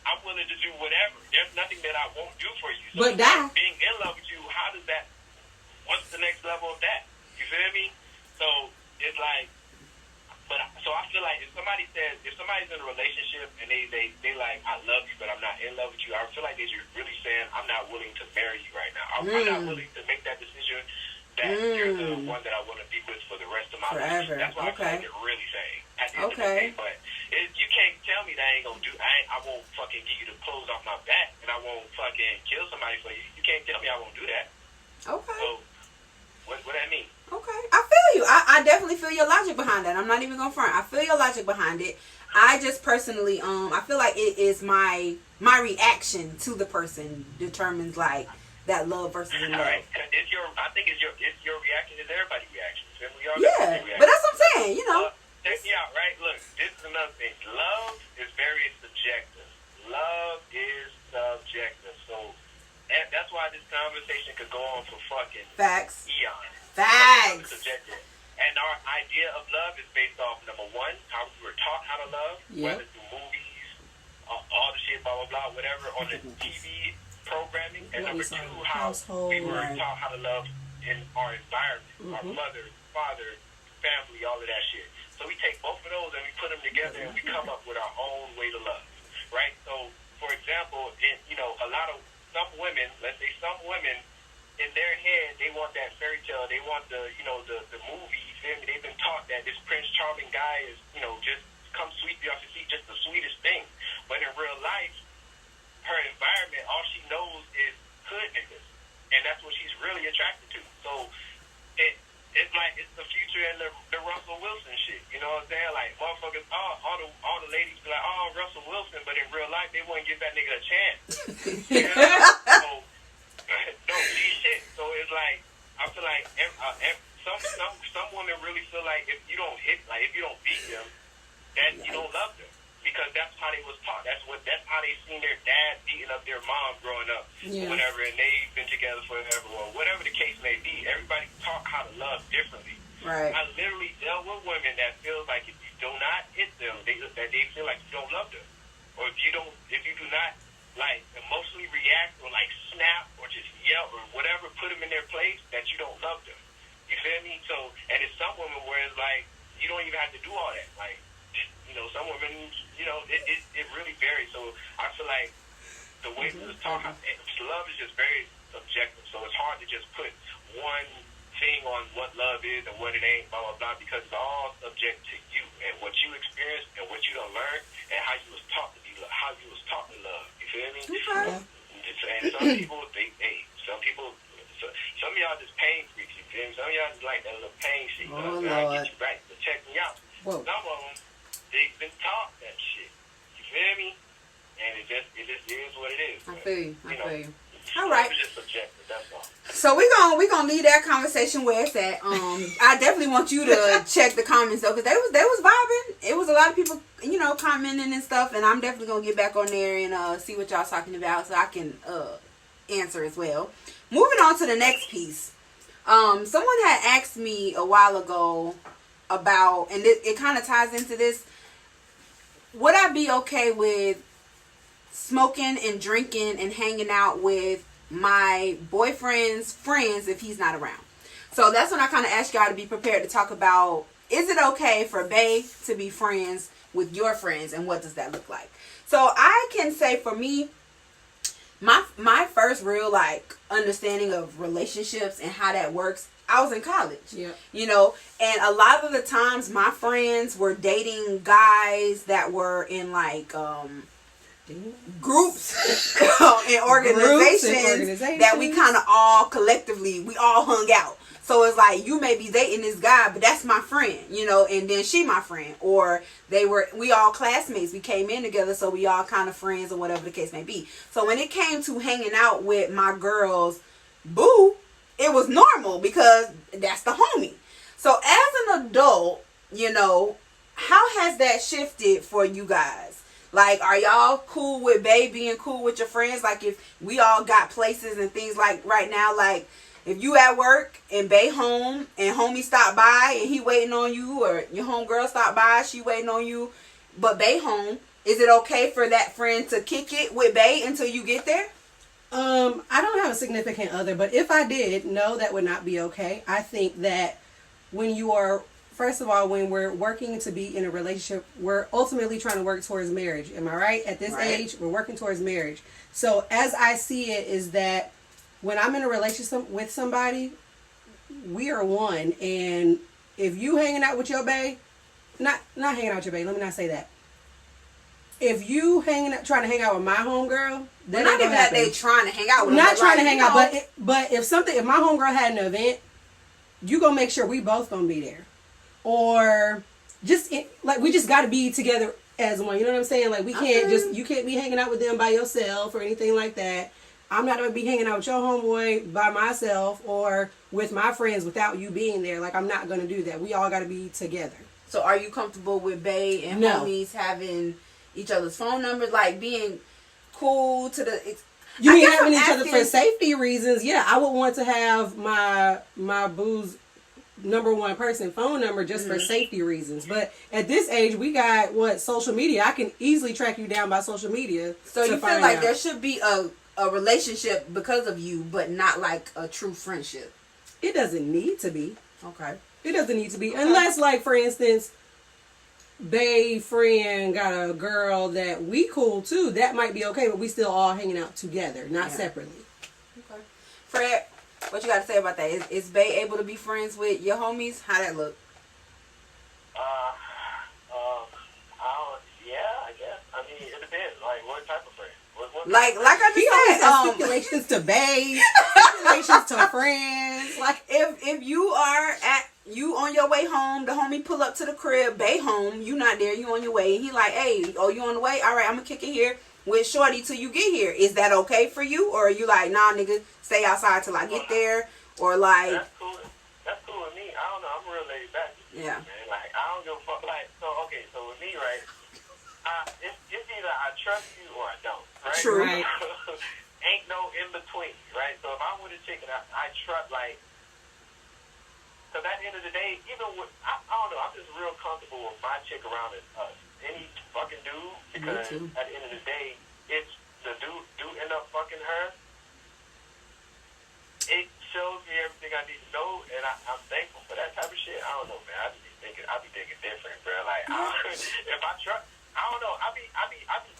C: I'm willing to do whatever. There's nothing that I won't do for you. So
B: But die.
C: being in love with you, how does that, what's the next level of that? You feel me? So it's like, so I feel like if somebody's in a relationship and they like, I love you, but I'm not in love with you, I feel like they're really saying, I'm not willing to marry you right now. I'm not willing to make that decision that you're the one that I want to be with for the rest of my life.
A: Forever.
C: That's what I feel like they're really saying at the end of the day. But you can't tell me that I ain't gonna do. I won't fucking give you the clothes off my back, and I won't fucking kill somebody for you. You can't tell me I won't do that.
A: Okay.
C: So what that mean?
A: Okay, I feel you. I definitely feel your logic behind that. I'm not even gonna front. I feel your logic behind it. I just personally, I feel like it is my reaction to the person determines like that love versus in love.
C: All right, I think it's your reaction is everybody's reaction. We all
A: Yeah,
C: reaction.
A: but that's what I'm saying. You know.
C: Check me out, right? Look, this is another thing. Love is very subjective. Love is subjective. So that's why this conversation could go on for fucking
A: Facts.
C: eons.
A: Facts.
C: Subjective. And our idea of love is based off, number one, how we were taught how to love, whether through movies, all the shit, blah, blah, blah, whatever, on the TV programming. And number two, how we were taught how to love in our environment, our mother, father, family, all of that shit. So we take both of those and we put them together and we come up with our own way to love, right? So, for example, some women, let's say some women, in their head, they want that fairy tale. They want the movie. You feel me? They've been taught that this Prince Charming guy is, just come sweep you off your feet, just the sweetest thing. But in real life, her environment, all she knows is hood niggas, and that's what she's really attracted to. So it's like it's the future and the Russell Wilson shit. You know what I'm saying? Like motherfuckers, all the ladies be like, oh, Russell Wilson, but in real life, they wouldn't give that nigga a chance. You know? No, shit. So it's like I feel like some women really feel like if you don't beat them, that you don't love them because that's how they was taught. That's how they seen their dad beating up their mom growing up, or whatever, and they've been together forever, or whatever the case may be. Everybody taught how to love differently.
A: Right.
C: I literally dealt with women that feels like if you do not hit them, that they feel like you don't love them, or if you do not like emotionally react or like snap or just yell or whatever, put them in their place, that you don't love them. You feel me? So, and it's some women where it's like you don't even have to do all that. Like, you know, some women, you know, it really varies. So I feel like the way to talk, love is just very subjective. So it's hard to just put one thing on what love is and what it ain't, blah blah blah, because it's all subject to you and what you experienced and what you done learned and how you was taught to be, how you was taught to love. You feel me?
A: Okay.
C: And some people, some of y'all just pain freaks. You feel me? Some of y'all just like that little pain shit.
A: Oh,
C: I
A: Lord.
C: get you right, but check me out.
B: Whoa.
C: Some of them, they've been taught that shit. You feel me? And it just is what it is.
A: I feel you. I feel you. All
C: All
A: right.
C: It's just subjective. That's all.
A: So we gonna leave that conversation where it's at. I definitely want you to check the comments though, because they was vibing. It was a lot of people, you know, commenting and stuff, and I'm definitely gonna get back on there and see what y'all talking about so I can answer as well. Moving on to the next piece. Someone had asked me a while ago about, and it kind of ties into this. Would I be okay with smoking and drinking and hanging out with my boyfriend's friends if he's not around? So that's when I kind of asked y'all to be prepared to talk about, is it okay for Bae to be friends with your friends, and what does that look like? So I can say for me, my first real like understanding of relationships and how that works, I was in college.
B: Yeah.
A: You know, and a lot of the times my friends were dating guys that were in like groups and organizations that we kind of all collectively, we all hung out. So it's like, you may be dating this guy, but that's my friend, you know, and then she my friend. Or we all classmates. We came in together, so we all kind of friends or whatever the case may be. So when it came to hanging out with my girls, boo, it was normal because that's the homie. So as an adult, you know, how has that shifted for you guys? Like, are y'all cool with Bae being cool with your friends? Like, if we all got places and things like right now, like, if you at work and Bae home and homie stop by and he waiting on you, or your homegirl stop by, she waiting on you, but Bae home, is it okay for that friend to kick it with Bae until you get there?
B: I don't have a significant other, but if I did, no, that would not be okay. I think that when you are, first of all, when we're working to be in a relationship, we're ultimately trying to work towards marriage. Am I right? At this age, we're working towards marriage. So as I see it is that when I'm in a relationship with somebody, we are one. And if you hanging out with your Bae, not hanging out with your Bae, let me not say that. If you trying to hang out with my homegirl, then
A: not even that they trying to hang out with.
B: Not trying to hang out, but if my homegirl had an event, you gonna make sure we both gonna be there, or we just got to be together as one. You know what I'm saying? Like, we can't you can't be hanging out with them by yourself or anything like that. I'm not gonna be hanging out with your homeboy by myself or with my friends without you being there. Like, I'm not gonna do that. We all got to be together.
A: So are you comfortable with Bae and homies having each other's phone numbers, like being cool to the?
B: You mean having each other for safety reasons? Yeah, I would want to have my boo's number one person phone number just for safety reasons. But at this age, we got social media. I can easily track you down by social media.
A: So you feel like there should be a relationship because of you, but not like a true friendship?
B: It doesn't need to be.
A: Okay.
B: It doesn't need to be. Unless, like, for instance, Bae friend got a girl that we cool too. That might be okay, but we still all hanging out together, not separately.
A: Okay. Fred, what you got to say about that? Is Bae able to be friends with your homies? How that look?
C: Yeah, I guess. I mean, it depends. Like, what type of friend?
A: Like I just said,
B: stipulations to Bae, stipulations to friends. Like,
A: if you are you on your way home, the homie pull up to the crib, Bae home, you not there, you on your way, and he like, hey, oh, you on the way? All right, I'm gonna kick it here with Shorty till you get here. Is that okay for you, or are you like, nah, nigga, stay outside till I get there, or like?
C: That's cool. That's cool with me. I don't know. I'm real laid back.
A: Yeah.
C: Man. Like, I don't give a fuck. Like, so with me, right? It's either I trust you or I don't. Right?
A: True.
B: Right.
C: Ain't no in between, right? So if I'm with a chick and I trust, like, Because at the end of the day, even with, I don't know, I'm just real comfortable with my chick around any fucking dude. Because at the end of the day, it's the dude end up fucking her. It shows me everything I need to know, and I'm thankful for that type of shit. I don't know, man. I be thinking different, bro. Like, if I trust, I don't know. I be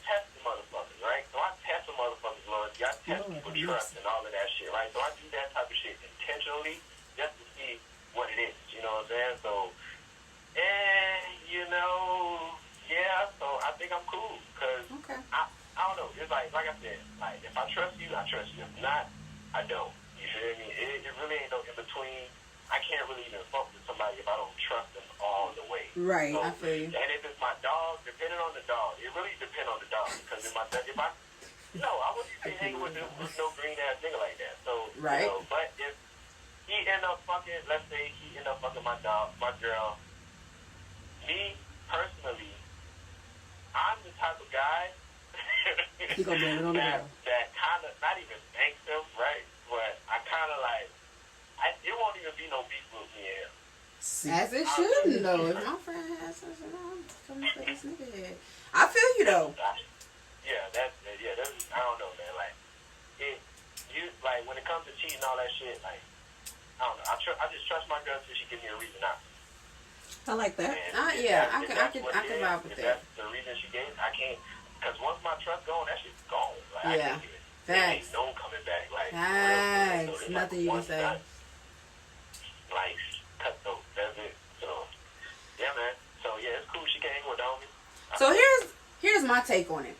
C: testing motherfuckers, right? So I test the motherfuckers' loyalty. I test people trust and all of that shit, right? So I do that type of shit intentionally just to see what it is. You know what I'm saying? So, yeah. So I think I'm cool because I don't know. It's like I said, like if I trust you, I trust you. If not, I don't. You feel me? It really ain't no in between. I can't really even fuck with somebody if I don't trust them all the way.
A: Right,
C: so,
A: I feel you.
C: And if it's my dog, depending on the dog, it really depends on the dog. Because I wouldn't be hanging with no green ass nigga like that. So,
A: right.
C: But if he end up fucking, let's say he end up fucking my dog, my girl, me personally, I'm the type of guy
B: You gonna blame it on the girl.
C: that kind of not even thanks him, right? But I kind of like. It won't even be no beef with me and him.
A: As it shouldn't, though. If my friend has something, I'm coming for this nigga head. I feel you, though.
C: That's I don't know, man. Like, when it comes to cheating and all that shit, like, I don't know. I just trust my girl till she gives me a reason not to.
B: I like that.
A: I can vibe with that.
C: That's the reason she gave, I can't, because once my trust gone, that shit's gone. Like,
A: yeah.
C: I can't even,
A: Facts.
C: ain't no coming back. Like,
A: facts. Nothing you can say.
C: Like, cut those. That's it. So, yeah, man. So, yeah, it's cool. She can hang with Domi.
A: So here's my take on it.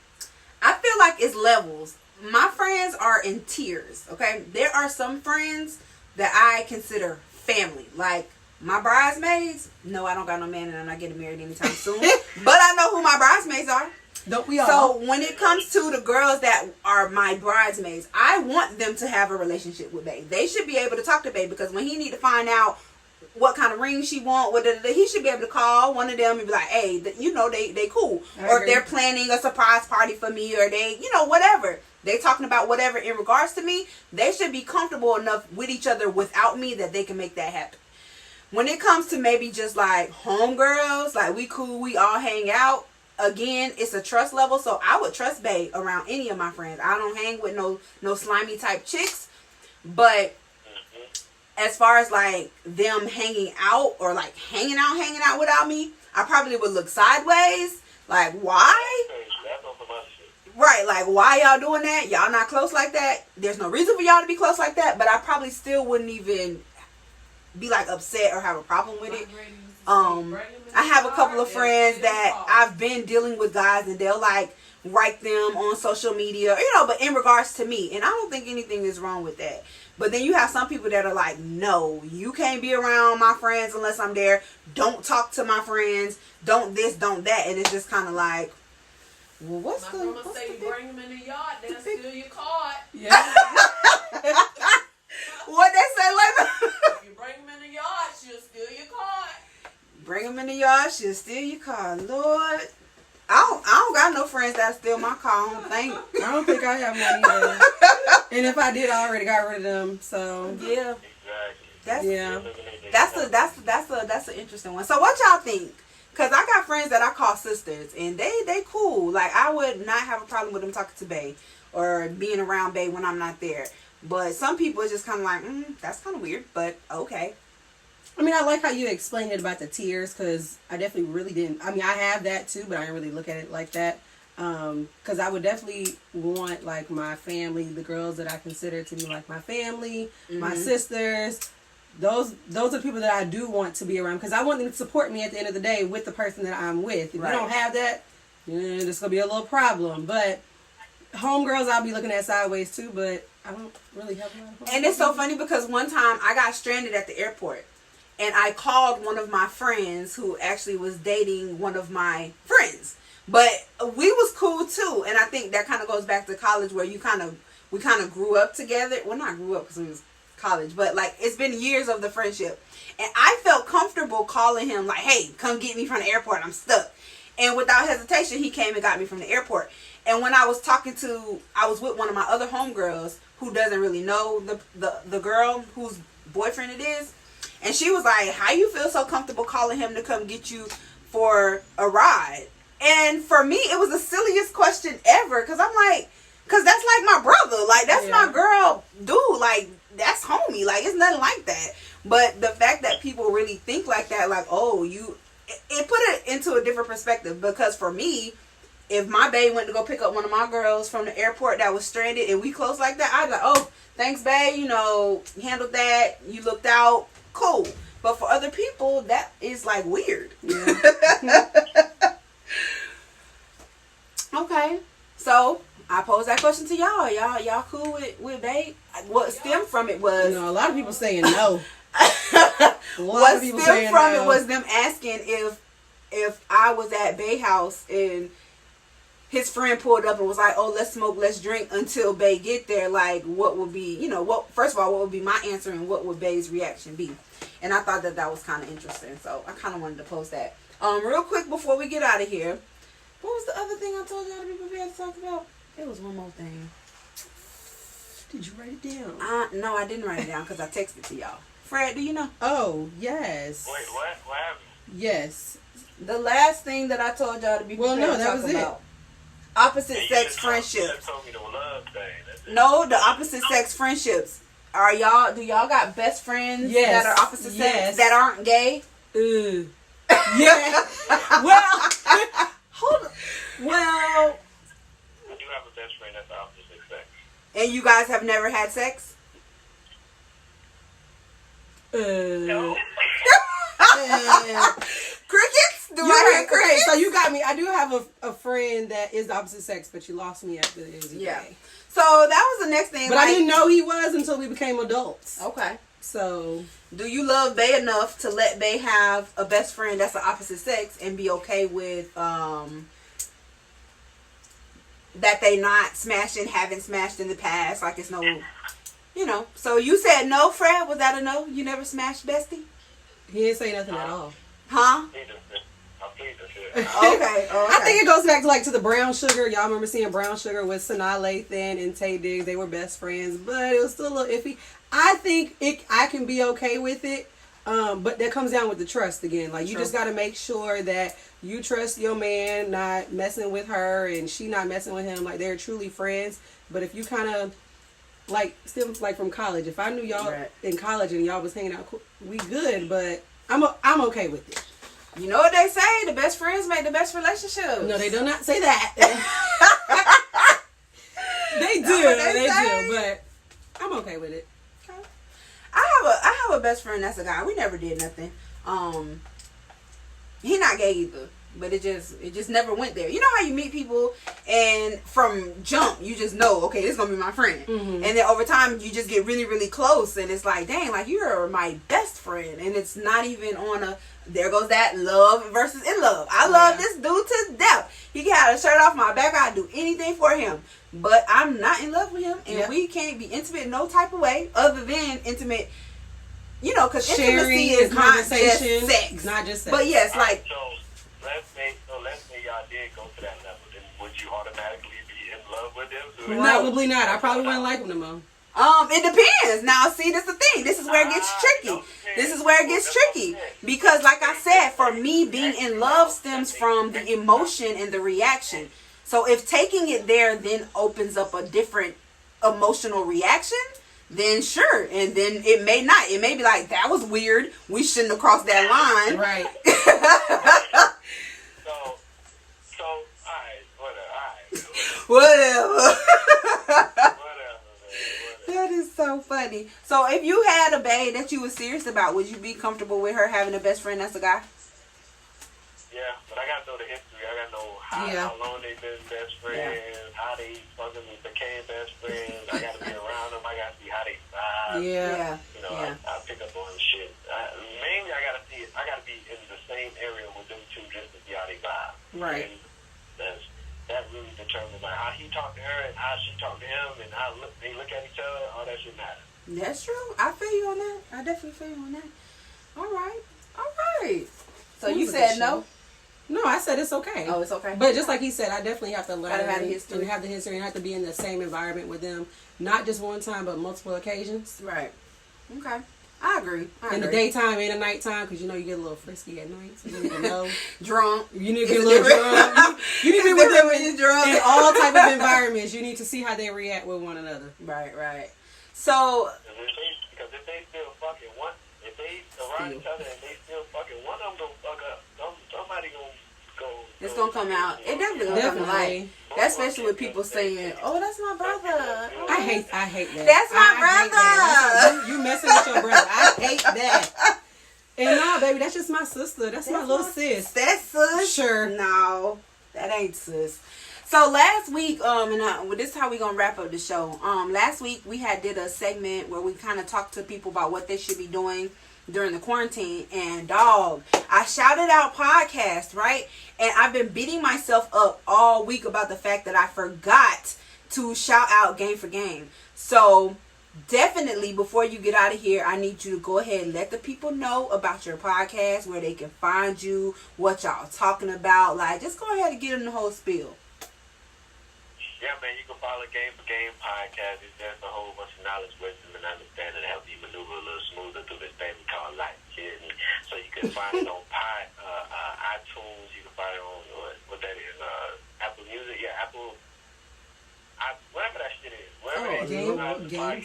A: I feel like it's levels. My friends are in tiers, okay? There are some friends that I consider family. Like, my bridesmaids, no, I don't got no man and I'm not getting married anytime soon. But I know who my bridesmaids are.
B: Don't we all?
A: So when it comes to the girls that are my bridesmaids, I want them to have a relationship with Bae. They should be able to talk to Bae because when he need to find out what kind of ring she want, he should be able to call one of them and be like, hey, they cool. Or if they're planning a surprise party for me or they, whatever. They talking about whatever in regards to me, they should be comfortable enough with each other without me that they can make that happen. When it comes to maybe just like homegirls, like we cool, we all hang out. Again, it's a trust level, so I would trust Bae around any of my friends. I don't hang with no slimy type chicks, but as far as like them hanging out or like hanging out without me, I probably would look sideways. Like, why? Right, like, why y'all doing that? Y'all not close like that. There's no reason for y'all to be close like that, but I probably still wouldn't even be like upset or have a problem with it. I have a couple of friends that I've been dealing with guys and they'll like write them on social media, but in regards to me, and I don't think anything is wrong with that. But then you have some people that are like, no, you can't be around my friends unless I'm there. Don't talk to my friends. Don't this, don't that. And it's just kind of like, well, what's the... My grandma say you bring them in the yard, they'll steal your card. Yeah. What they say later?
D: If you bring them in the yard, she'll steal your card.
A: Bring them in the yard, she'll steal your car. Lord, I don't got no friends that steal my car. I
B: don't think I have one either. And if I did, I already got rid of them. So
A: yeah, that's an interesting one. So what y'all think? Cause I got friends that I call sisters, and they cool. Like I would not have a problem with them talking to Bae or being around Bae when I'm not there. But some people is just kind of like, that's kind of weird, but okay.
B: I mean, I like how you explained it about the tiers, because I definitely really didn't. I mean, I have that too, but I didn't really look at it like that. Because I would definitely want, like, my family, the girls that I consider to be like my family, my sisters. Those are people that I do want to be around, because I want them to support me at the end of the day with the person that I'm with. If you don't have that, there's going to be a little problem. But homegirls, I'll be looking at sideways too, but I don't really have a lot of homegirls.
A: And it's so funny because one time I got stranded at the airport. And I called one of my friends who actually was dating one of my friends. But we was cool too. And I think that kind of goes back to college where we kind of grew up together. Well, not grew up because we was college. But like it's been years of the friendship. And I felt comfortable calling him like, hey, come get me from the airport. I'm stuck. And without hesitation, he came and got me from the airport. And when I was with one of my other homegirls who doesn't really know the girl whose boyfriend it is. And she was like, how you feel so comfortable calling him to come get you for a ride? And for me, it was the silliest question ever. Because I'm like, because that's like my brother. Like, that's my girl dude. Like, that's homie. Like, it's nothing like that. But the fact that people really think like that, like, oh, it put it into a different perspective. Because for me, if my babe went to go pick up one of my girls from the airport that was stranded and we close like that, I'd be like, oh, thanks, babe. You know, handled that. You looked out. Cool. But for other people, that is like weird. Yeah. Okay. So I posed that question to y'all. Y'all cool with babe? What stemmed from it was,
B: you know, a lot of people saying no.
A: What stemmed from it was them asking if I was at Bae house and his friend pulled up and was like, oh, let's smoke, let's drink until Bae get there. Like, what would be, you know, first of all, what would be my answer and what would Bae's reaction be? And I thought that was kind of interesting. So I kind of wanted to post that. Real quick before we get out of here. What was the other thing I told y'all to be prepared to talk about? There was one more thing.
B: Did you write it down?
A: No, I didn't write it down because I texted it to y'all. Fred, do you know?
B: Oh, yes.
C: Wait, what? What happened?
B: Yes.
A: The last thing that I told y'all to be prepared to talk about. Opposite sex friendships.
C: You just told me the love thing. That's it.
A: No, the opposite sex friendships. Do y'all got best friends that are opposite sex that aren't gay?
B: Yeah. Well, hold on. Well,
C: I do have a best friend that's the opposite sex.
A: And you guys have never had sex?
C: No.
A: Crickets? Do I hear crickets?
B: So you got me. I do have a friend that is the opposite sex, but you lost me after it was gay.
A: So that was the next thing.
B: But I didn't know he was until we became adults.
A: Okay.
B: So,
A: do you love Bae enough to let Bae have a best friend that's the opposite sex and be okay with that they not smashing, haven't smashed in the past? Like it's no, you know. So you said no, Fred. Was that a no? You never smashed bestie?
B: He didn't say nothing at all.
A: Huh?
C: Okay.
B: I think it goes back to the brown sugar. Y'all remember seeing brown sugar with Sanaa Lathan and Tay Diggs? They were best friends, but it was still a little iffy. I think I can be okay with it, but that comes down with the trust again. Like you just got to make sure that you trust your man, not messing with her, and she not messing with him. Like they're truly friends. But if you kind of still from college, if I knew y'all in college and y'all was hanging out, we good. But I'm okay with it.
A: You know what they say? The best friends make the best relationships.
B: No, they do not say that. They do. They do. But I'm okay with it.
A: Okay. I have a best friend that's a guy. We never did nothing. He not gay either. But it just never went there. You know how you meet people and from jump you just know, okay, this is gonna be my friend. Mm-hmm. And then over time you just get really, really close and it's like, dang, like you're my best friend. And it's not even on there goes that love versus in love. I love this dude to death. He can have a shirt off my back. I'd do anything for him. But I'm not in love with him and we can't be intimate in no type of way other than intimate. You know, because intimacy is not just sex.
B: Not just sex.
A: But yes, like
C: let's say y'all did go to that level, then would you automatically be in love with them?
B: Probably not. I probably wouldn't like them no more.
A: It depends. Now, see, this is the thing. This is where it gets tricky. This is where it gets tricky. Because, like I said, for me, being in love stems from the emotion and the reaction. So, if taking it there then opens up a different emotional reaction, then sure. And then it may not. It may be like, that was weird. We shouldn't have crossed that line.
B: Right.
C: So, alright,
A: whatever. That is so funny. So if you had a bae that you were serious about, would you be comfortable with her having a best friend that's a guy?
C: Yeah, but I gotta know the history. I gotta know how long they've been best friends, how they fucking became best friends. I gotta be around them. I gotta see how they vibe.
A: Yeah.
C: You know, I pick up on shit. Mainly, I gotta see it. I gotta be in the same area with them two just to see how they vibe.
A: Right.
C: And that really determines like how he talk to her and how she talk to him and how they look at each other. All that shit matters.
A: That's true. I feel you on that. I definitely feel you on that. All right. So you said no?
B: No, I said it's okay.
A: Oh, it's okay.
B: But just like he said, I definitely have to learn
A: have the history.
B: and have the history and have to be in the same environment with them, not just one time, but multiple occasions.
A: Right. Okay. I agree.
B: In the daytime and the nighttime, because you know you get a little frisky at night. So you need to know.
A: Drunk.
B: You need to get a little drunk. You need to be with them in all type of environments. You need to see how they react with one another.
A: Right. So.
C: Because if they still fucking want, if they around each other and they still fucking one of them gonna fuck up, somebody gonna go.
A: It's gonna come out. It definitely gonna come to light. That's especially with people saying, "Oh, that's my brother."
B: I hate that.
A: That's my brother.
B: That. You messing with your brother. I hate that. And no, baby, that's just my sister. That's my little sis.
A: That's sis.
B: Sure.
A: No, that ain't sis. So last week, this is how we gonna wrap up the show. Last week we did a segment where we kind of talked to people about what they should be doing during the quarantine, and dog, I shouted out podcasts, right? And I've been beating myself up all week about the fact that I forgot to shout out Game for Game. So definitely before you get out of here, I need you to go ahead and let the people know about your podcast, where they can find you, what y'all talking about. Like, just go ahead and get them the whole spiel.
C: Yeah, man, you can follow Game for Game podcast. It's just a whole bunch of knowledge, wisdom, and understanding to help you maneuver a little smoother through this thing we call life. So you can find it on iTunes. You can find it on what that is, Apple Music. Yeah, Apple. Whatever that shit is. Whatever it is.
A: Game,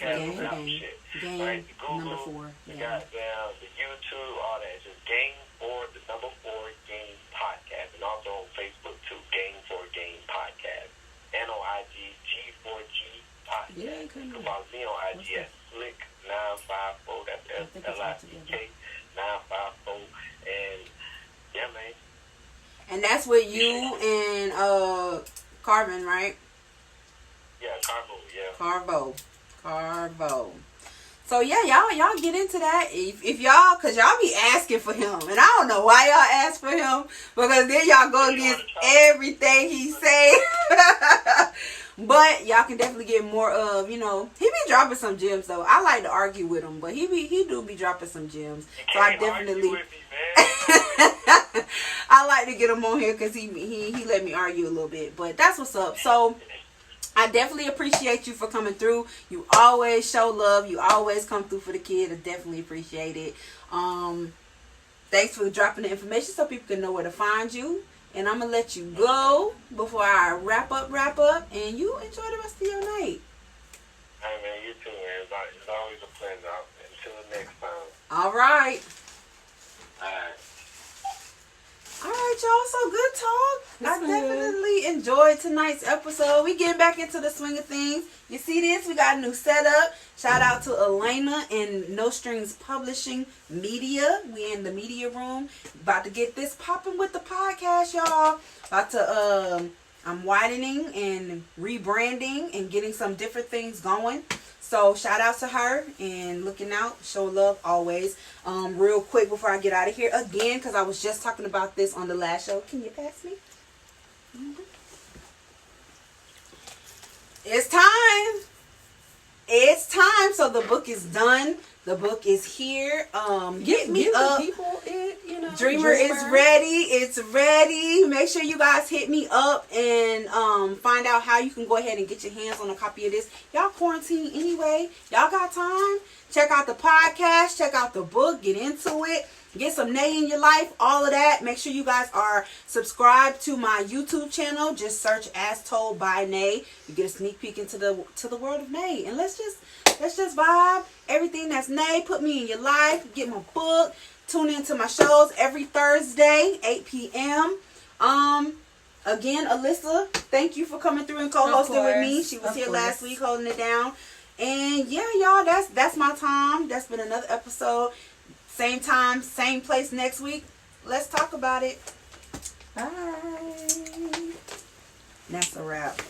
C: Shit. Right? The Google,
A: number 4.
C: the goddamn, the YouTube, all that. It's just Game 4, the number 4 Game podcast, and also on Facebook too. Game 4 Game podcast. And on IG, G4G podcast.
A: Yeah,
C: you can follow me on IG at Slick954. That's SLICK 954. And yeah, man.
A: And that's with you and Carvin, right?
C: Yeah, Carvo.
A: Carvo. So yeah, y'all get into that if y'all, cause y'all be asking for him, and I don't know why y'all ask for him, because then y'all go against everything he say. But y'all can definitely get more of, he be dropping some gems though. I like to argue with him, but he do be dropping some gems. So I definitely, I like to get him on here because he let me argue a little bit. But that's what's up. So I definitely appreciate you for coming through. You always show love. You always come through for the kid. I definitely appreciate it. Thanks for dropping the information so people can know where to find you. And I'm going to let you go before I wrap up. And you enjoy the rest of your night.
C: Hey, man, you too, man. It's always a pleasure. Until next time.
A: All right.
C: All
A: right, y'all. So good talk. I definitely enjoyed tonight's episode. We getting back into the swing of things. You see this? We got a new setup. Shout out to Elena and No Strings Publishing Media. We in the media room. About to get this popping with the podcast, y'all. About to I'm widening and rebranding and getting some different things going. So shout out to her and looking out, show love always. Real quick before I get out of here again, because I was just talking about this on the last show. Can you pass me? Mm-hmm. It's time. It's time. So the book is done. The book is here. Get me up.
B: People
A: Dreamer is ready. It's ready. Make sure you guys hit me up and find out how you can go ahead and get your hands on a copy of this. Y'all quarantine anyway. Y'all got time. Check out the podcast. Check out the book. Get into it. Get some Nae in your life. All of that. Make sure you guys are subscribed to my YouTube channel. Just search as Told by Nae. You get a sneak peek into the world of Nae. And let's just vibe. Everything that's Nae. Put me in your life. Get my book. Tune into my shows every Thursday, 8 p.m. Again, Alyssa, thank you for coming through and co-hosting with me. She was here last week holding it down. And yeah, y'all, that's my time. That's been another episode. Same time, same place next week. Let's talk about it. Bye. That's a wrap.